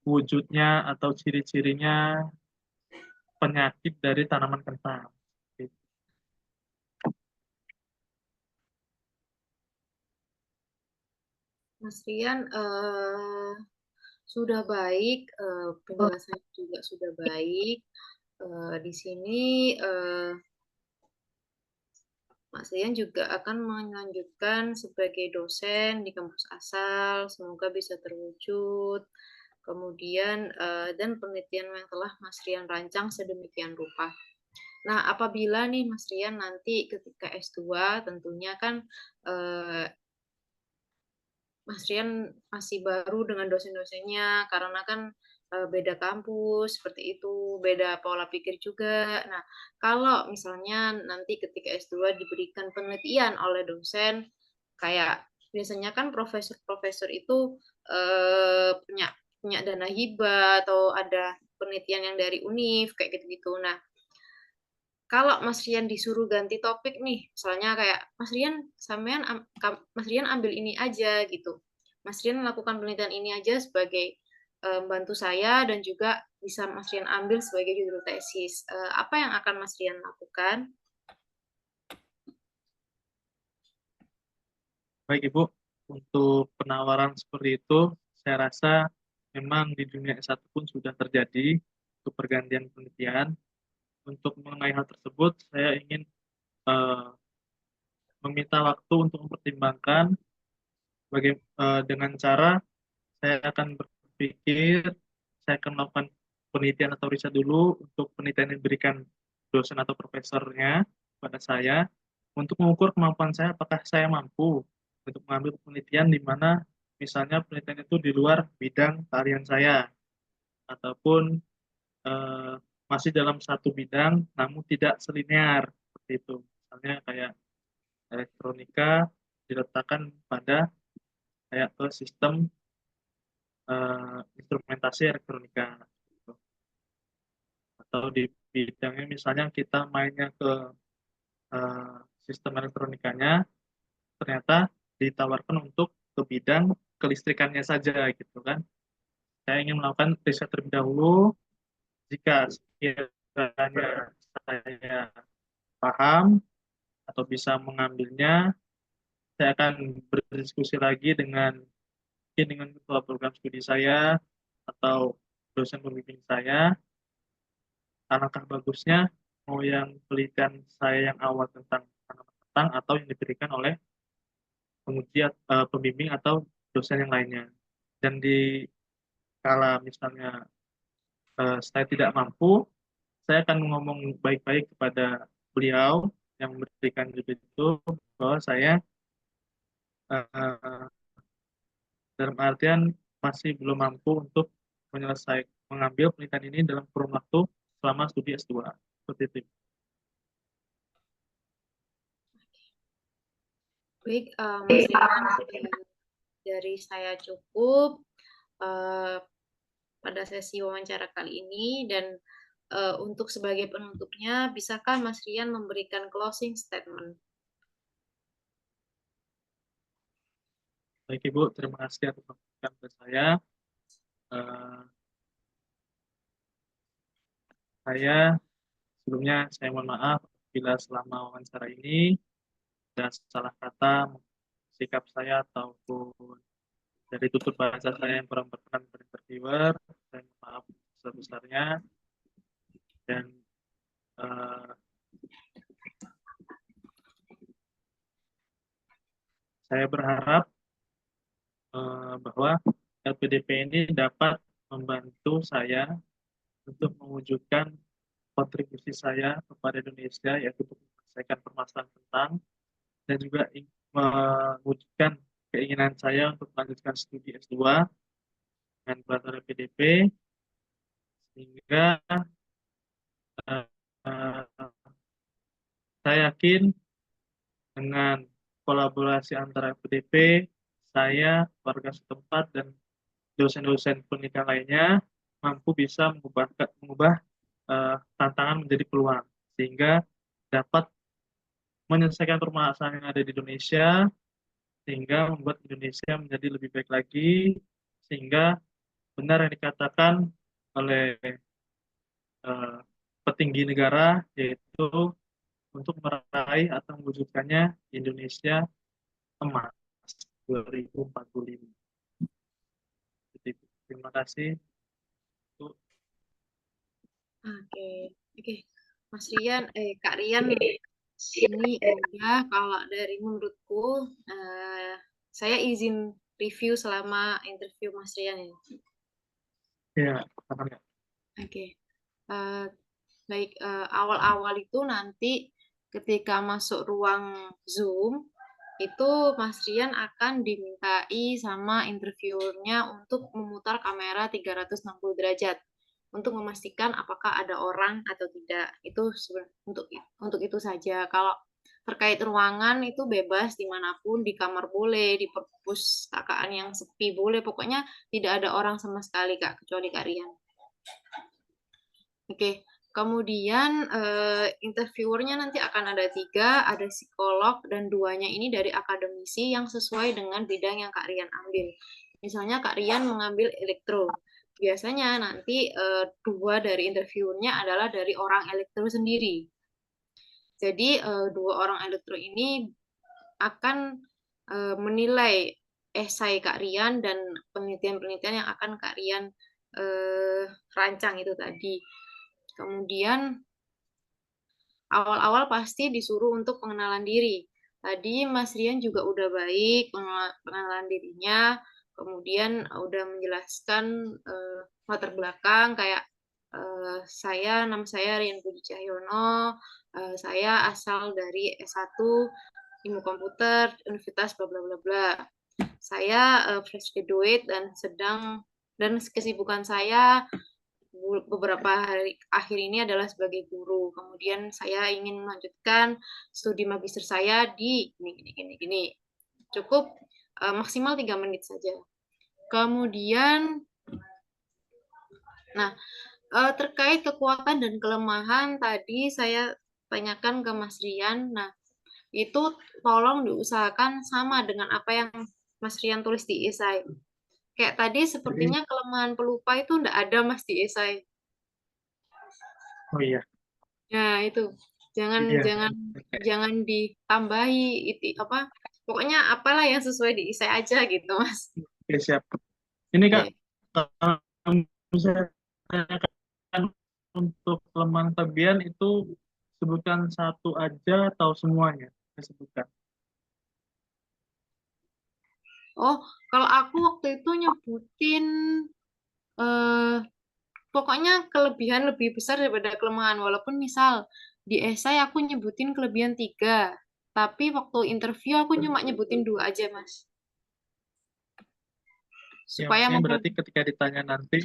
wujudnya atau ciri-cirinya penyakit dari tanaman kentang. Mas Rian, sudah baik, penjelasannya juga sudah baik. Di sini Mas Rian juga akan melanjutkan sebagai dosen di kampus asal, semoga bisa terwujud. Kemudian dan penelitian yang telah Mas Rian rancang sedemikian rupa. Nah, apabila nih Mas Rian nanti ketika S2 tentunya kan eh, Mas Rian masih baru dengan dosen-dosennya karena kan beda kampus seperti itu, beda pola pikir juga. Nah, kalau misalnya nanti ketika S2 diberikan penelitian oleh dosen, kayak biasanya kan profesor-profesor itu punya punya dana hibah atau ada penelitian yang dari UNIF kayak gitu-gitu. Nah, kalau Mas Rian disuruh ganti topik nih, misalnya kayak Mas Rian Mas Rian ambil ini aja gitu. Mas Rian melakukan penelitian ini aja sebagai bantu saya dan juga bisa Mas Rian ambil sebagai judul tesis. Apa yang akan Mas Rian lakukan? Baik Ibu, untuk penawaran seperti itu, saya rasa memang di dunia S1 pun sudah terjadi untuk pergantian penelitian. Untuk mengenai hal tersebut, saya ingin eh, meminta waktu untuk mempertimbangkan dengan cara saya akan berpikir, saya akan melakukan penelitian atau riset dulu untuk penelitian yang diberikan dosen atau profesornya pada saya untuk mengukur kemampuan saya apakah saya mampu untuk mengambil penelitian di mana misalnya penelitian itu di luar bidang keahlian saya ataupun eh, masih dalam satu bidang namun tidak selinear seperti itu. Misalnya kayak elektronika diletakkan pada kayak ke sistem instrumentasi elektronika gitu. Atau di bidangnya misalnya kita mainnya ke eh, sistem elektronikanya ternyata ditawarkan untuk ke bidang kelistrikannya saja gitu kan. Saya ingin melakukan riset terlebih dahulu. Jika sekiranya saya paham atau bisa mengambilnya, saya akan berdiskusi lagi mungkin dengan ketua program studi saya atau dosen pembimbing saya. Alangkah bagusnya mau yang penelitian saya yang awal tentang tanaman kentang atau yang diberikan oleh penguji pembimbing atau dosen yang lainnya. Dan di kala misalnya saya tidak mampu, saya akan ngomong baik-baik kepada beliau yang memberikan judul itu bahwa saya eh, dalam artian masih belum mampu untuk mengambil penelitian ini dalam kurun waktu selama studi S2. Seperti itu. Baik, Mas Rian, dari saya cukup eh, pada sesi wawancara kali ini dan untuk sebagai penutupnya, bisakah Mas Rian memberikan closing statement? Baik Ibu, terima kasih atas masukan ke saya. Eh, saya sebelumnya saya mohon maaf bila selama wawancara ini ada salah kata, sikap saya ataupun dari tutur bahasa saya yang kurang berkenan pada interviewer. Saya mohon maaf sebesar-besarnya dan eh, saya berharap bahwa LPDP ini dapat membantu saya untuk mewujudkan kontribusi saya kepada Indonesia, yaitu untuk menyelesaikan permasalahan tentang dan juga mewujudkan keinginan saya untuk melanjutkan studi S2 dengan pelatihan LPDP, sehingga eh, eh, saya yakin dengan kolaborasi antara LPDP, saya, warga setempat, dan dosen-dosen pendidikan lainnya mampu bisa mengubah tantangan menjadi peluang, sehingga dapat menyelesaikan permasalahan yang ada di Indonesia, sehingga membuat Indonesia menjadi lebih baik lagi, sehingga benar yang dikatakan oleh eh, petinggi negara, yaitu untuk meraih atau mewujudkannya Indonesia emas 2045. Terima kasih. Oke, oke, Mas Rian, Kak Rian, ini udah kalau dari menurutku, saya izin review selama interview Mas Rian ya. Ya, akan ya. Oke, eh, baik, awal-awal itu nanti ketika masuk ruang Zoom, itu Mas Rian akan dimintai sama interviewernya untuk memutar kamera 360 derajat untuk memastikan apakah ada orang atau tidak. Itu untuk itu saja. Kalau terkait ruangan itu bebas dimanapun, di kamar boleh, di perpustakaan yang sepi boleh, pokoknya tidak ada orang sama sekali Kak, kecuali Kak Rian. Oke, kemudian interviewernya nanti akan ada 3, ada psikolog dan 2-nya ini dari akademisi yang sesuai dengan bidang yang Kak Rian ambil. Misalnya Kak Rian mengambil elektro. Biasanya nanti 2 dari interviewernya adalah dari orang elektro sendiri. Jadi 2 orang elektro ini akan menilai esai Kak Rian dan penelitian-penelitian yang akan Kak Rian rancang itu tadi. Kemudian awal-awal pasti disuruh untuk pengenalan diri. Tadi Mas Rian juga udah baik pengenalan dirinya, kemudian udah menjelaskan latar belakang kayak nama saya Rian Budi Cahyono, saya asal dari S1 Ilmu Komputer Universitas bla bla bla bla. Saya fresh graduate dan kesibukan saya beberapa hari akhir ini adalah sebagai guru. Kemudian saya ingin melanjutkan studi magister saya di gini. Cukup maksimal 3 menit saja. Kemudian, nah terkait kekuatan dan kelemahan tadi saya tanyakan ke Mas Rian. Nah, itu tolong diusahakan sama dengan apa yang Mas Rian tulis di esai. Kayak tadi Jadi, sepertinya kelemahan pelupa itu enggak ada Mas di esai. oh iya, Nah, itu jangan iya, jangan jangan ditambahi itu apa? Pokoknya apalah yang sesuai di isai aja gitu, Mas. oke, siap. Ini Kak, Oke. saya tanyakan untuk kelemahan kelebihan itu sebutkan satu aja atau semuanya? Saya sebutkan. Oh, kalau aku waktu itu nyebutin eh pokoknya kelebihan lebih besar daripada kelemahan. Walaupun misal di esai aku nyebutin kelebihan 3. Tapi waktu interview aku cuma nyebutin 2 aja, Mas. Ya, Supaya maksudnya berarti memper ketika ditanya nanti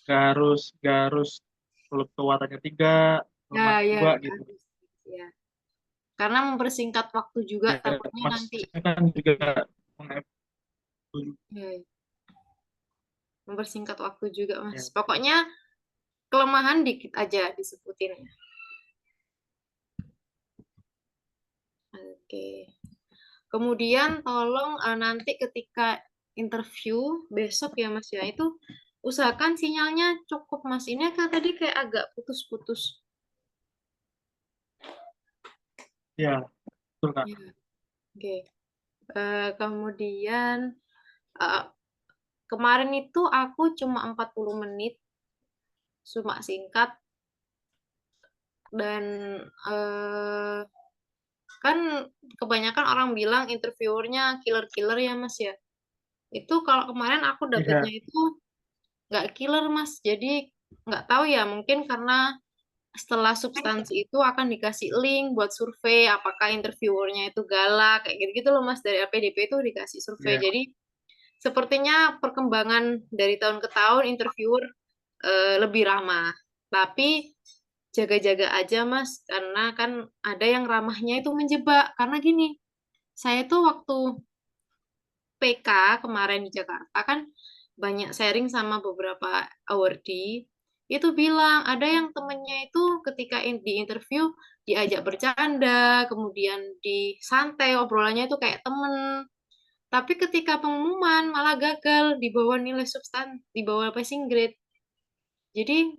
nggak harus kalau kekuatannya 3, ya lemah ya 2 nggak gitu. harus. Ya. Karena mempersingkat waktu juga Ya, takutnya nanti. maksudnya kan juga Ya, mempersingkat waktu juga, Mas. ya. Pokoknya kelemahan dikit aja disebutin. Oke. Kemudian tolong nanti ketika interview besok ya Mas ya, itu usahakan sinyalnya cukup Mas. Ini kan tadi kayak agak putus-putus. Ya, betul Kak. Ya, oke. Kemudian eh, kemarin itu aku cuma 40 menit, cuma singkat dan eh, kan kebanyakan orang bilang interviewernya killer-killer ya Mas ya. Itu kalau kemarin aku dapetnya Iya, itu nggak killer Mas. Jadi nggak tahu ya, mungkin karena setelah substansi itu akan dikasih link buat survei apakah interviewernya itu galak kayak gitu-gitu loh Mas, dari LPDP itu dikasih survei. iya. Jadi sepertinya perkembangan dari tahun ke tahun interviewer lebih ramah. Tapi jaga-jaga aja Mas, karena kan ada yang ramahnya itu menjebak. Karena gini, saya tuh waktu PK kemarin di Jakarta kan banyak sharing sama beberapa awardee, itu bilang ada yang temennya itu ketika di interview diajak bercanda, kemudian disantai obrolannya itu kayak temen, tapi ketika pengumuman malah gagal di bawah nilai di bawah passing grade. Jadi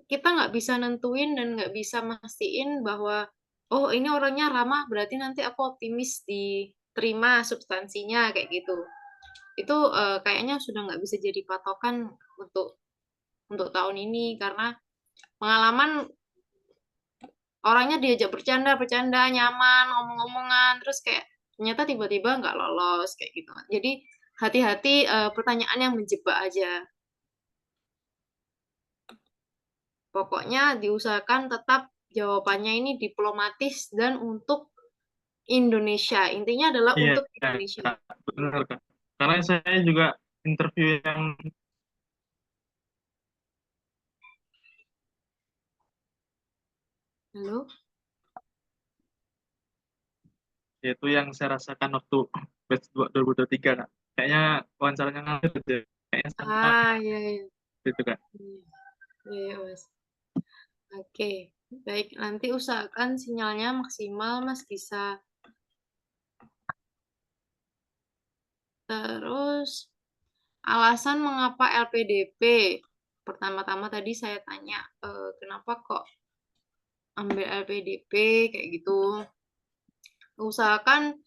kita nggak bisa nentuin dan nggak bisa mastiin bahwa oh ini orangnya ramah berarti nanti aku optimis diterima substansinya kayak gitu. Itu kayaknya sudah nggak bisa jadi patokan untuk tahun ini karena pengalaman orangnya diajak bercanda-bercanda nyaman ngomong-ngomongan terus kayak ternyata tiba-tiba nggak lolos kayak gitu. Jadi hati-hati pertanyaan yang menjebak aja. Pokoknya diusahakan tetap jawabannya ini diplomatis dan untuk Indonesia. Intinya adalah Iya, untuk Indonesia. Kak. Benar Kak. Karena saya juga interview yang Halo? yaitu yang saya rasakan waktu batch 2023 Kak. Kayaknya wawancaranya ngalir deh. Kayaknya sama Ah, iya, iya. gitu Kak. Iya, iya, Mas. Oke, baik. Nanti usahakan sinyalnya maksimal, Mas, bisa. Terus, alasan mengapa LPDP? Pertama-tama tadi saya tanya, kenapa kok ambil LPDP, kayak gitu. Usahakan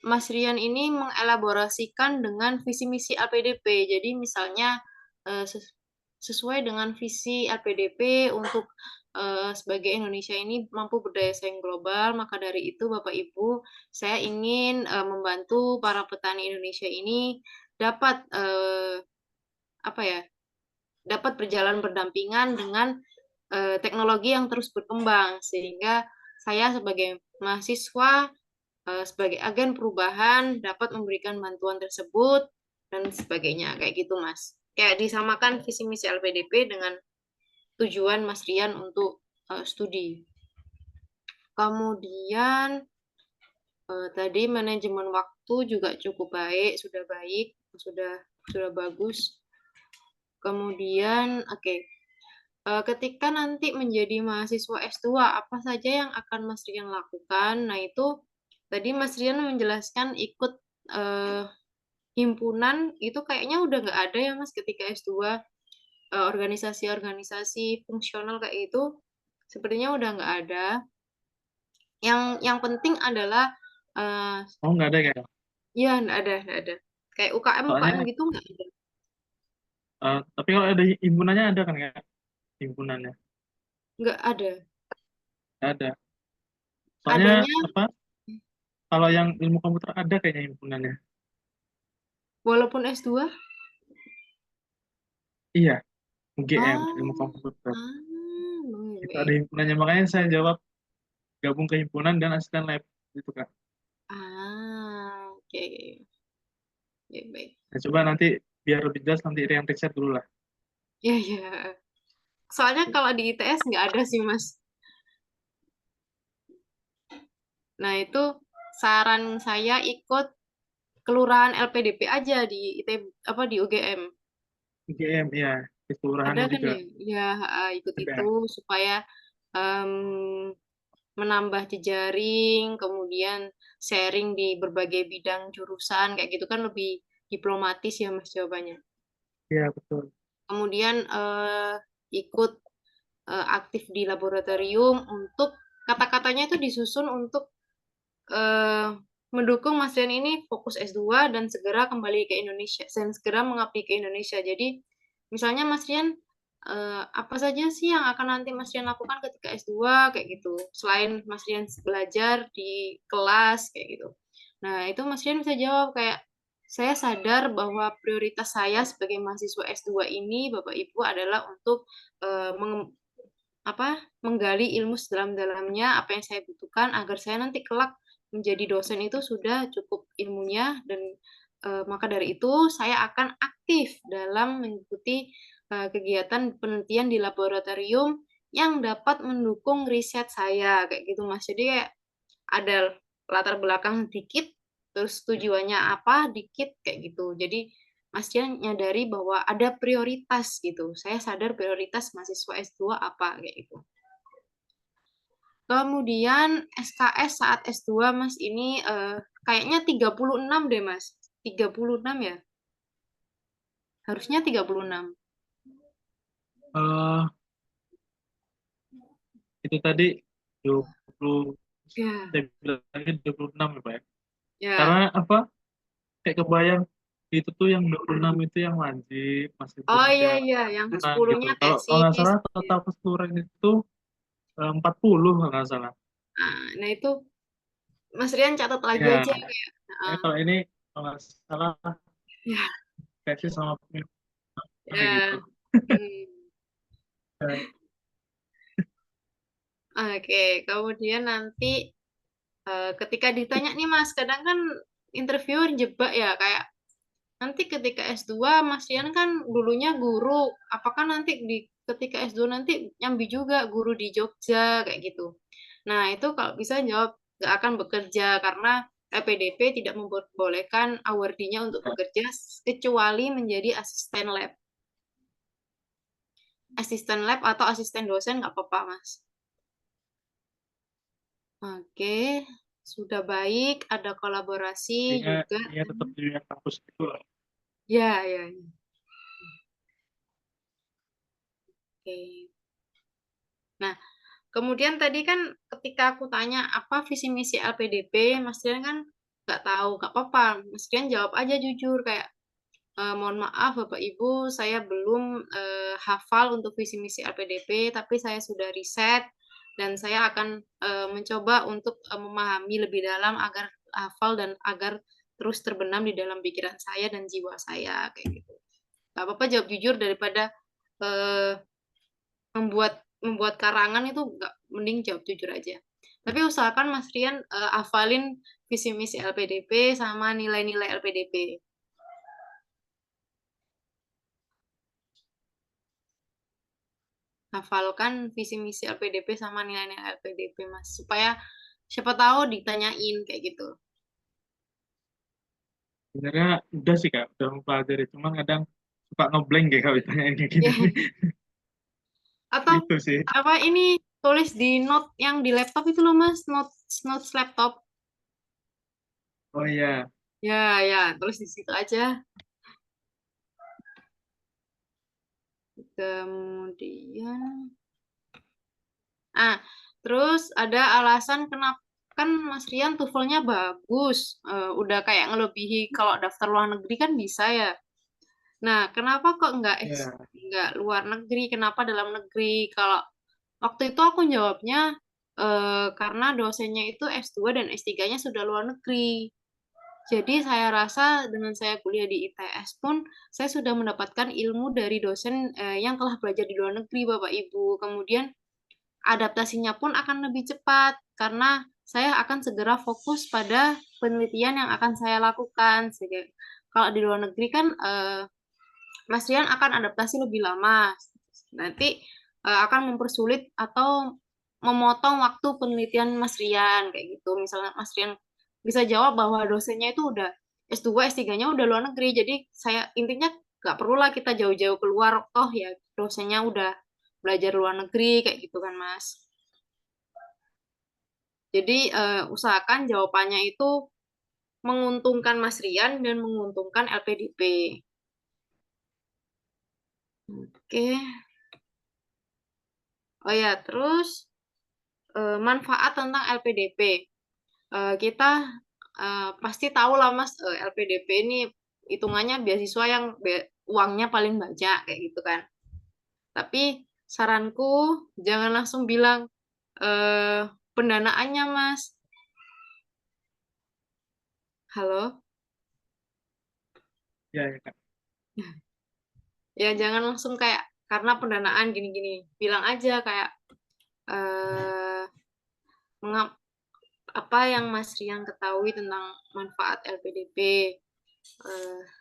Mas Rian ini mengelaborasikan dengan visi misi LPDP. Jadi misalnya sesuai dengan visi LPDP untuk sebagai Indonesia ini mampu berdaya saing global, maka dari itu Bapak Ibu, saya ingin membantu para petani Indonesia ini dapat apa ya, dapat berjalan berdampingan dengan teknologi yang terus berkembang sehingga saya sebagai mahasiswa sebagai agen perubahan dapat memberikan bantuan tersebut dan sebagainya kayak gitu Mas. Kayak disamakan visi misi LPDP dengan tujuan Mas Rian untuk studi. Kemudian tadi manajemen waktu juga cukup baik, sudah sudah bagus. Kemudian oke, okay. Ketika nanti menjadi mahasiswa S2, apa saja yang akan Mas Rian lakukan? Nah, itu tadi Mas Rian menjelaskan ikut eh, himpunan, itu kayaknya udah nggak ada ya Mas ketika S2, organisasi-organisasi fungsional kayak itu, sepertinya udah nggak ada. Yang penting adalah, eh, Oh, nggak ada kayaknya. ya nggak ada, nggak ada. Kayak UKM, UKM Soalnya, gitu nggak ada. tapi kalau ada himpunannya ada kan Kak? Himpunannya. Nggak ada. Nggak ada. Soalnya Adanya apa? Kalau yang ilmu komputer ada kayaknya himpunannya. walaupun S2. Iya, UGM, ilmu Oh, komputer. ah, Itu ada oke. himpunannya, makanya saya jawab gabung ke himpunan dan asisten lab gitu Kak. Oke. Baik, baik. Nah, coba nanti biar lebih jelas nanti yang riset dulu lah. Ya, ya. Soalnya kalau di ITS nggak ada sih, Mas. Nah, itu saran saya ikut kelurahan LPDP aja di apa di UGM. UGM ya, di Ada kelurahannya kan juga ya? Ya, ikut itu ada. supaya em, menambah jejaring, kemudian sharing di berbagai bidang jurusan kayak gitu kan lebih diplomatis ya Mas jawabannya. Iya betul. Kemudian ikut aktif di laboratorium untuk kata-katanya itu disusun untuk eh, mendukung Mas Rian ini fokus S2 dan segera kembali ke Indonesia dan segera mengabdi ke Indonesia. Jadi misalnya Mas Rian apa saja sih yang akan nanti Mas Rian lakukan ketika S2 kayak gitu. Selain Mas Rian belajar di kelas kayak gitu. Nah, itu Mas Rian bisa jawab kayak saya sadar bahwa prioritas saya sebagai mahasiswa S2 ini Bapak Ibu adalah untuk eh, apa menggali ilmu sedalam-dalamnya apa yang saya butuhkan agar saya nanti kelak menjadi dosen itu sudah cukup ilmunya dan maka dari itu saya akan aktif dalam mengikuti kegiatan penelitian di laboratorium yang dapat mendukung riset saya kayak gitu Mas. Jadi kayak ada latar belakang dikit terus tujuannya apa dikit kayak gitu. Jadi Mas Jan nyadari bahwa ada prioritas gitu. Saya sadar prioritas mahasiswa S2 apa kayak gitu. Kemudian SKS saat S2 Mas ini kayaknya 36 deh Mas. 36 ya? Harusnya 36. Eh itu tadi 20, Ya, saya bilangnya 26 ya Pak ya. Karena ya. apa? Kayak kebayang itu tuh yang 26 itu yang wajib meskipun Oh ada iya iya, yang aturan gitu. 10-nya Kalau nggak tesis. salah total keseluruhan itu 40 kalau nggak salah. Nah itu Mas Rian catat lagi Ya, aja kayak. kalau ini kalau nggak salah Ya, tesis sama kayak gitu. ya. Hmm. Ya, Oke, kemudian nanti ketika ditanya nih Mas, kadang kan interviewer jebak ya, kayak nanti ketika S2 Mas Rian kan dulunya guru, apakah nanti di ketika S2 nanti nyambi juga guru di Jogja kayak gitu. Nah, itu kalau bisa jawab nggak akan bekerja karena LPDP tidak membolehkan awardee-nya untuk bekerja kecuali menjadi asisten lab. Asisten lab atau asisten dosen nggak apa-apa, Mas. Oke, sudah baik, ada kolaborasi intinya juga. dia tetap di dunia kampus itu lah. Ya, ya, ya. Oke. Nah, kemudian tadi kan ketika aku tanya apa visi misi LPDP, Mas Rian kan nggak tahu, nggak apa-apa. Mas Rian jawab aja jujur kayak mohon maaf Bapak Ibu, saya belum hafal untuk visi misi LPDP, tapi saya sudah riset dan saya akan mencoba untuk memahami lebih dalam agar hafal dan agar terus terbenam di dalam pikiran saya dan jiwa saya kayak gitu. Gak apa-apa jawab jujur daripada eh, membuat membuat karangan itu nggak mending jawab jujur aja. Tapi usahakan Mas Rian hafalin visi misi LPDP sama nilai-nilai LPDP. Hafalkan visi misi LPDP sama nilai-nilai LPDP Mas supaya siapa tahu ditanyain kayak gitu. Sebenarnya udah sih Kak, udah mempelajari, cuman kadang suka ngeblank kayak kalau ditanyain kayak gini Ya. nih. Atau Itu sih. apa ini tulis di note yang di laptop itu loh Mas, notes laptop. Oh iya, Ya, ya, tulis di situ aja. Kemudian ah, terus ada alasan kenapa kan Mas Rian TOEFL-nya bagus, udah kayak ngelebihi kalau daftar luar negeri kan bisa ya. Nah, kenapa kok ya. nggak luar negeri? Kenapa dalam negeri? Kalau waktu itu aku jawabnya karena dosennya itu S2 dan S3-nya sudah luar negeri. Jadi saya rasa dengan saya kuliah di ITS pun saya sudah mendapatkan ilmu dari dosen yang telah belajar di luar negeri, Bapak Ibu. Kemudian adaptasinya pun akan lebih cepat. karena saya akan segera fokus pada penelitian yang akan saya lakukan. Kalau di luar negeri kan Mas Rian akan adaptasi lebih lama. Nanti akan mempersulit atau memotong waktu penelitian Mas Rian kayak gitu. Misalnya Mas Rian bisa jawab bahwa dosennya itu udah S2, S3-nya udah luar negeri. Jadi saya intinya nggak perlulah kita jauh-jauh keluar. Toh ya dosennya udah belajar luar negeri kayak gitu kan Mas. Jadi usahakan jawabannya itu menguntungkan Mas Rian dan menguntungkan LPDP. Oke. Oh ya, terus manfaat tentang LPDP. Kita pasti tahu lah Mas, LPDP ini hitungannya beasiswa yang uangnya paling banyak kayak gitu kan. Tapi saranku jangan langsung bilang pendanaannya Mas. Halo? Ya, ya, Kak. Ya jangan langsung kayak karena pendanaan gini-gini. Bilang aja kayak eh apa yang Mas Rian ketahui tentang manfaat LPDP.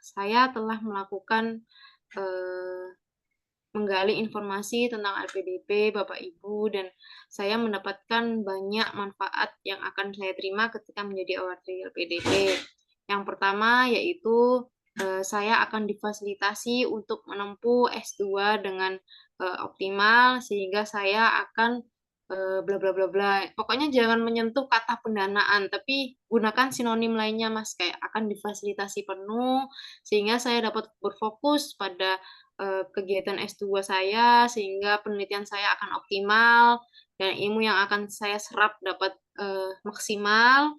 Saya telah melakukan eh, menggali informasi tentang LPDP, Bapak Ibu, dan saya mendapatkan banyak manfaat yang akan saya terima ketika menjadi awardee LPDP. Yang pertama yaitu saya akan difasilitasi untuk menempuh S2 dengan optimal, sehingga saya akan bla bla bla bla. Pokoknya jangan menyentuh kata pendanaan, tapi gunakan sinonim lainnya, Mas. Kayak akan difasilitasi penuh, sehingga saya dapat berfokus pada kegiatan S2 saya, sehingga penelitian saya akan optimal, dan ilmu yang akan saya serap dapat maksimal,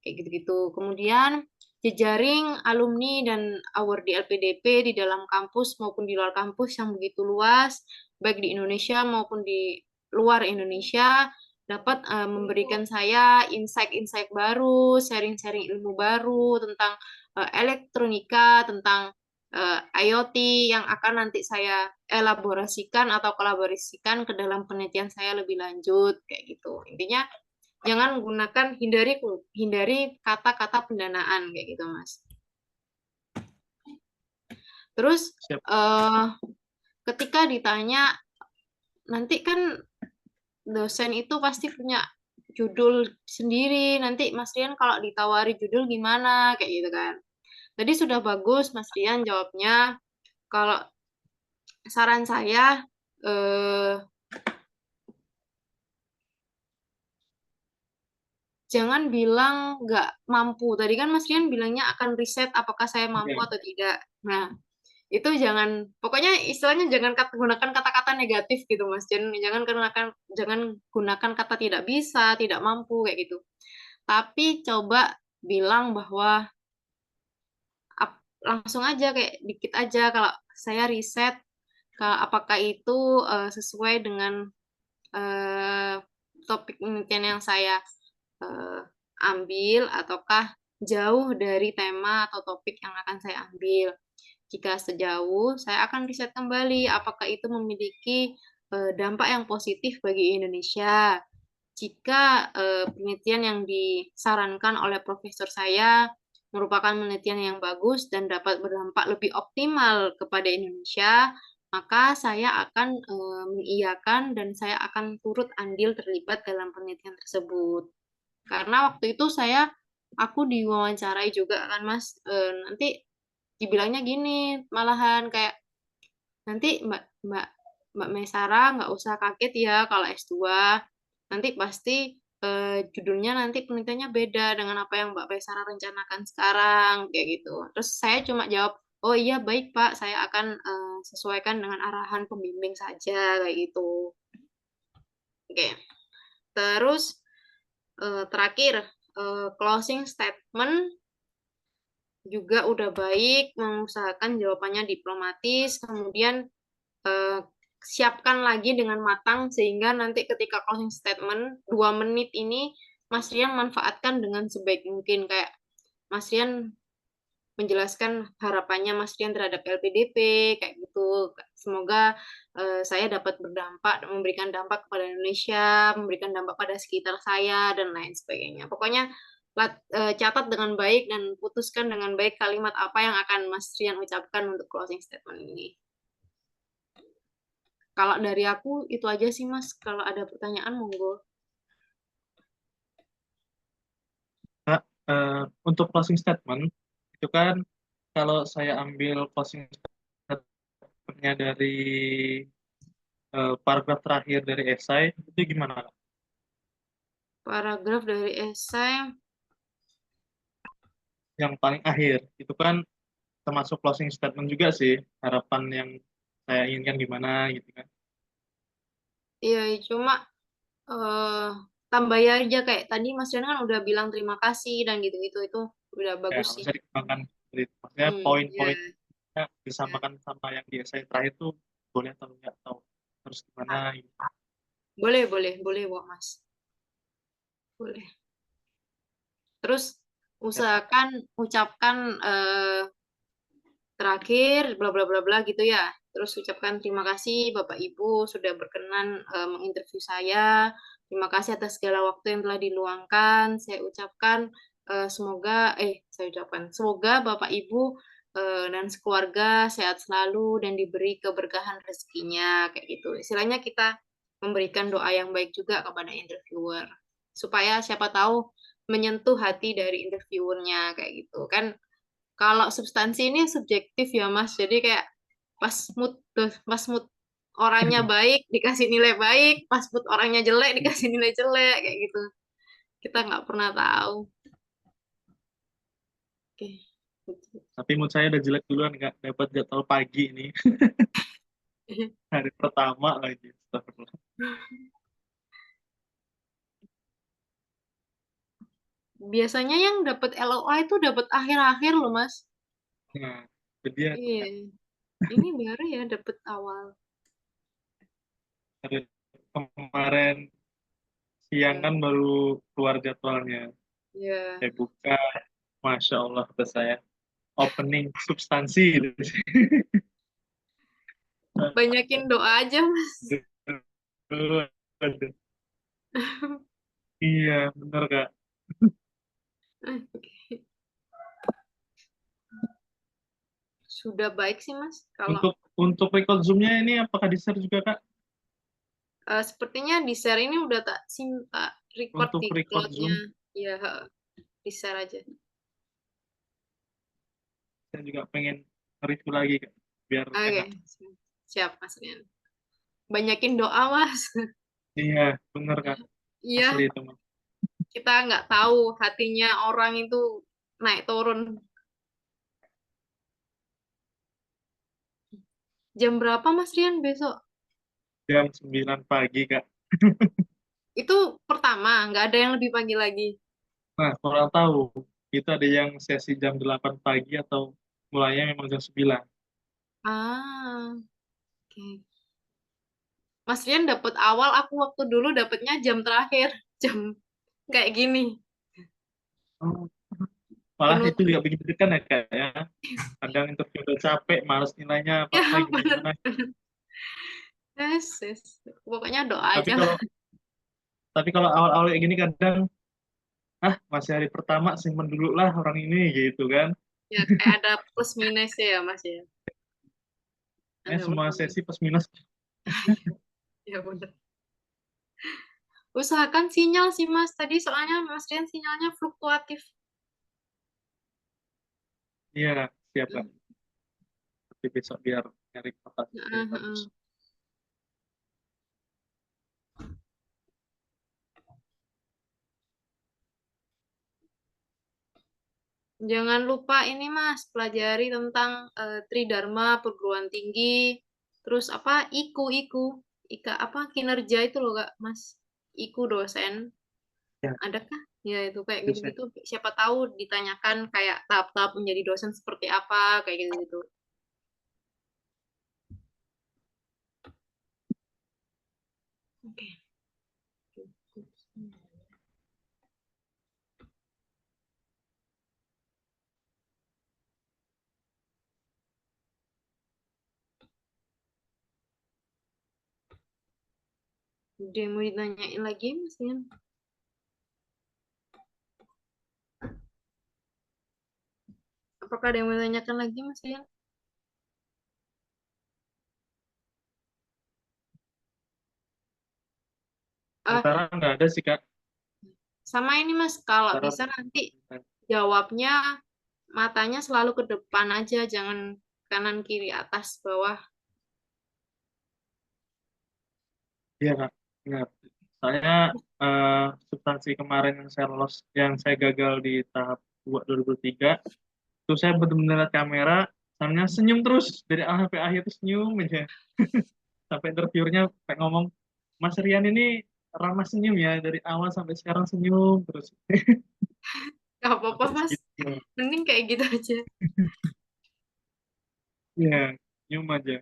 kayak gitu-gitu. Kemudian, jejaring alumni dan awardee LPDP di dalam kampus maupun di luar kampus yang begitu luas, baik di Indonesia maupun di luar Indonesia, dapat memberikan saya insight-insight baru, sharing-sharing ilmu baru tentang elektronika, tentang IoT yang akan nanti saya elaborasikan atau kolaborasikan ke dalam penelitian saya lebih lanjut kayak gitu. Intinya jangan gunakan hindari kata-kata pendanaan kayak gitu, Mas. Terus Siap. ketika ditanya nanti kan dosen itu pasti punya judul sendiri. Nanti Mas Rian kalau ditawari judul gimana kayak gitu kan. Tadi sudah bagus Mas Rian jawabnya. Kalau saran saya eh, jangan bilang nggak mampu. Tadi kan Mas Rian bilangnya akan riset apakah saya mampu Oke. atau tidak. Nah, itu jangan, pokoknya istilahnya jangan gunakan kata-kata negatif gitu Mas. Jangan gunakan kata tidak bisa, tidak mampu kayak gitu. Tapi coba bilang bahwa langsung aja kayak dikit aja kalau saya riset apakah itu sesuai dengan eh, topik penelitian yang saya eh, ambil ataukah jauh dari tema atau topik yang akan saya ambil. Jika sejauh, saya akan riset kembali apakah itu memiliki dampak yang positif bagi Indonesia. Jika penelitian yang disarankan oleh profesor saya merupakan penelitian yang bagus dan dapat berdampak lebih optimal kepada Indonesia, maka saya akan mengiyakan dan saya akan turut andil terlibat dalam penelitian tersebut. Karena waktu itu aku diwawancarai juga kan Mas, nanti dibilangnya gini, malahan kayak nanti Mbak Mbak Mbak Mesara nggak usah kaget ya kalau S2, nanti pasti judulnya nanti penelitiannya beda dengan apa yang Mbak Mesara rencanakan sekarang kayak gitu. Terus saya cuma jawab, oh iya baik Pak, saya akan sesuaikan dengan arahan pembimbing saja kayak gitu. Oke, terus terakhir closing statement juga udah baik, mengusahakan jawabannya diplomatis, kemudian eh, siapkan lagi dengan matang sehingga nanti ketika closing statement 2 menit ini Mas Rian manfaatkan dengan sebaik mungkin kayak Mas Rian menjelaskan harapannya Mas Rian terhadap LPDP kayak gitu. Semoga saya dapat berdampak, memberikan dampak kepada Indonesia, memberikan dampak pada sekitar saya dan lain sebagainya. Pokoknya catat dengan baik dan putuskan dengan baik kalimat apa yang akan Mas Rian ucapkan untuk closing statement ini. Kalau dari aku itu aja sih Mas. Kalau ada pertanyaan monggo. Kak, untuk closing statement, itu kan kalau saya ambil closing statementnya dari paragraf terakhir dari esai, itu gimana, Kak? Paragraf dari esai. Yang paling akhir, itu kan termasuk closing statement juga sih, harapan yang saya inginkan gimana gitu kan. Iya, cuma eh tambah aja kayak tadi Mas Rian kan udah bilang terima kasih dan gitu-gitu itu udah Ya, bagus sih. bisa dikembangkan, maksudnya Ya, poin-poinnya ya. disamakan sama yang di esai terakhir tuh boleh atau enggak, atau terus gimana Ah, gitu. boleh, boleh, boleh, Wak, Mas. Boleh. Terus Ya, usahakan ucapkan terakhir bla bla bla bla gitu ya. Terus ucapkan terima kasih Bapak Ibu sudah berkenan menginterview saya. Terima kasih atas segala waktu yang telah diluangkan. Saya ucapkan saya ucapkan semoga Bapak Ibu dan sekeluarga sehat selalu dan diberi keberkahan rezekinya kayak gitu. Istilahnya kita memberikan doa yang baik juga kepada interviewer supaya siapa tahu menyentuh hati dari interviewernya kayak gitu kan. Kalau substansi ini subjektif ya Mas, jadi kayak pas mood orangnya baik dikasih nilai baik, pas mood orangnya jelek dikasih nilai jelek kayak gitu. Kita nggak pernah tahu. Oke. tapi mood saya udah jelek duluan, nggak dapat jadwal pagi ini. Hari pertama lagi. Astagfirullah. Biasanya yang dapat LOA itu dapat akhir-akhir loh Mas. Nah, itu dia tuh, Iya, Kak. ini baru ya dapat awal. Hari kemarin siang Ya, kan baru keluar jadwalnya. ya. Saya buka, Masya Allah, kata saya. Opening substansi gitu. Banyakin doa aja Mas. Aduh, iya, bener Kak. Oke. Sudah baik sih Mas. Kalau Untuk record Zoom-nya ini apakah di-share juga Kak? sepertinya di share ini udah tak record Untuk di record cloud-nya. Zoom, Ya, di share aja. saya juga pengen review lagi Kak, biar Oke, enak. siap Mas Rian. Banyakin doa Mas. Iya, bener Kak. Asli Iya, itu, Mas. kita nggak tahu hatinya orang itu naik turun. Jam berapa Mas Rian besok? Jam 9 pagi Kak. Itu pertama, nggak ada yang lebih pagi lagi. Nah, kurang tahu, itu ada yang sesi jam 8 pagi atau mulainya memang jam 9. Ah, oke. Mas Rian dapat awal, aku waktu dulu dapatnya jam terakhir, jam kayak gini. Oh, malah itu Penutup. juga bikin deg-degan ya Kak ya. Kadang interview udah capek, males nilainya apa Ya, bener. gimana-gimana. Yes, yes. Pokoknya doa Tapi aja lah. kalau tapi kalau awal-awal kayak gini kadang, masih hari pertama simpen dulu lah orang ini gitu kan. Ya, kayak ada plus minusnya ya Mas ya. Ada plus Semua minus. sesi plus minus. Ya bener. Usahakan sinyal sih Mas. Tadi soalnya Mas Rian sinyalnya fluktuatif. Iya, siap Kak. Hmm. Tapi besok biar nyari kota Heeh, yang bagus. heeh. Jangan lupa ini Mas, pelajari tentang Tridharma perguruan tinggi. Terus apa? IKU. Ika apa? Kinerja itu loh Kak, Mas. IKU dosen. Ya, Adakah? Ya itu kayak itu saya. gitu-gitu. Siapa tahu ditanyakan kayak tahap-tahap menjadi dosen seperti apa, kayak gitu-gitu. Oke. Dia mau ditanyain lagi Mas Rian. Apakah ada yang mau ditanyakan lagi Mas Rian? Ah, Sementara nggak ada sih Kak. sama ini Mas, kalau Sementara bisa nanti jawabnya matanya selalu ke depan aja, jangan kanan kiri atas bawah. iya Kak. Ingat. Saya substansi kemarin yang saya lolos, yang saya gagal di tahap 2003, itu saya benar-benar lihat kamera, sambil senyum terus dari awal sampai akhir itu senyum aja. Sampai interviewernya kayak ngomong, Mas Rian ini ramah senyum ya dari awal sampai sekarang senyum terus. Gak apa-apa Sampai Mas, segitu. mending kayak gitu aja. Iya, senyum aja,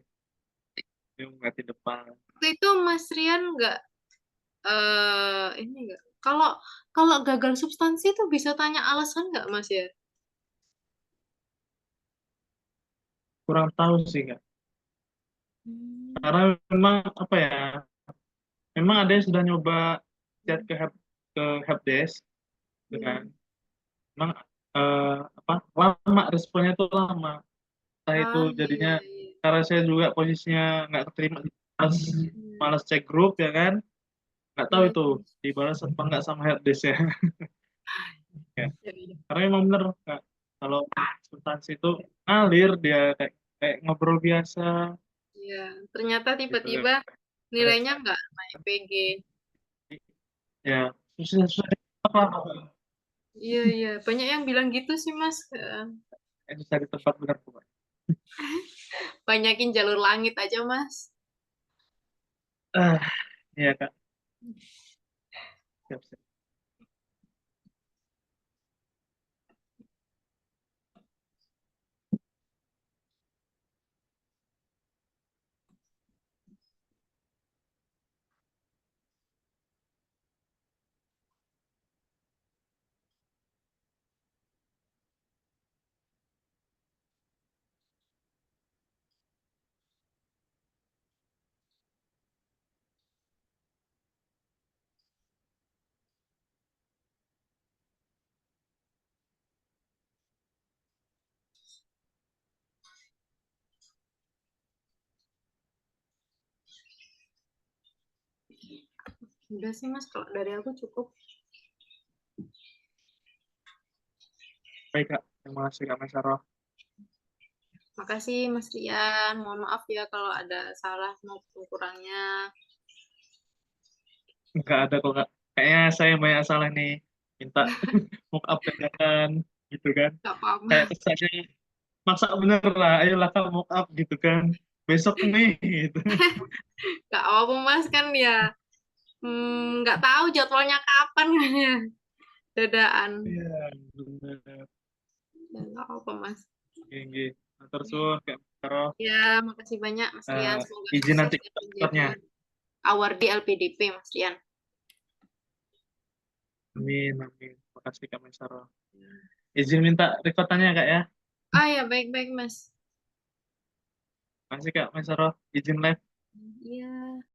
senyum ngeliat di depan. Waktu itu Mas Rian nggak ini nggak? Kalau kalau gagal substansi itu bisa tanya alasan nggak Mas ya? Kurang tahu sih Kak. Hmm. Karena memang apa ya, memang ada yang sudah nyoba chat ke helpdesk, gitu kan. Hmm. Memang apa lama responnya tuh lama. Entah itu Ah jadinya iya iya. karena saya juga posisinya nggak keterima, malas, Hmm. malas cek grup ya kan, nggak tahu itu Hmm. dibalas apa nggak sama helpdesk ya. Ya. Iya, iya. Karena memang bener Kak, kalau substansi itu ngalir dia kayak kayak ngobrol biasa Iya, ternyata gitu tiba-tiba nilainya nggak naik PG. ya, susah susah apa Iya iya, banyak yang bilang gitu sih Mas. susah di tempat benar Pak. Banyakin jalur langit aja Mas. Ah, iya Kak, siap, siap. Udah sih Mas, kalau dari aku cukup. Baik Kak, terima kasih Kak Mesaro. Makasih Mas Rian. Mohon maaf ya kalau ada salah maupun kurangnya. Nggak ada kok Kak, kayaknya saya yang banyak salah nih, minta mock up dadakan gitu kan, Gak apa-apa. kayak kesannya maksa bener lah, ayolah Kak mock up gitu kan, besok nih gitu. Gak apa-apa Mas kan ya. Nggak tahu jadwalnya kapan kan ya. Dadaan. Iya bener. Ya, nggak apa-apa Mas. Oke, matur suwun Kak Mesaro. Ya, makasih banyak Mas Rian. Eh, Semoga izin sukses nanti ya tempatnya. menjadi awardee LPDP Mas Rian. Amin, amin. Makasih Kak Mesaro. Izin minta rekotannya Kak ya. Ah ya, baik-baik Mas. Makasih Kak Mesaro. Izin live. Iya.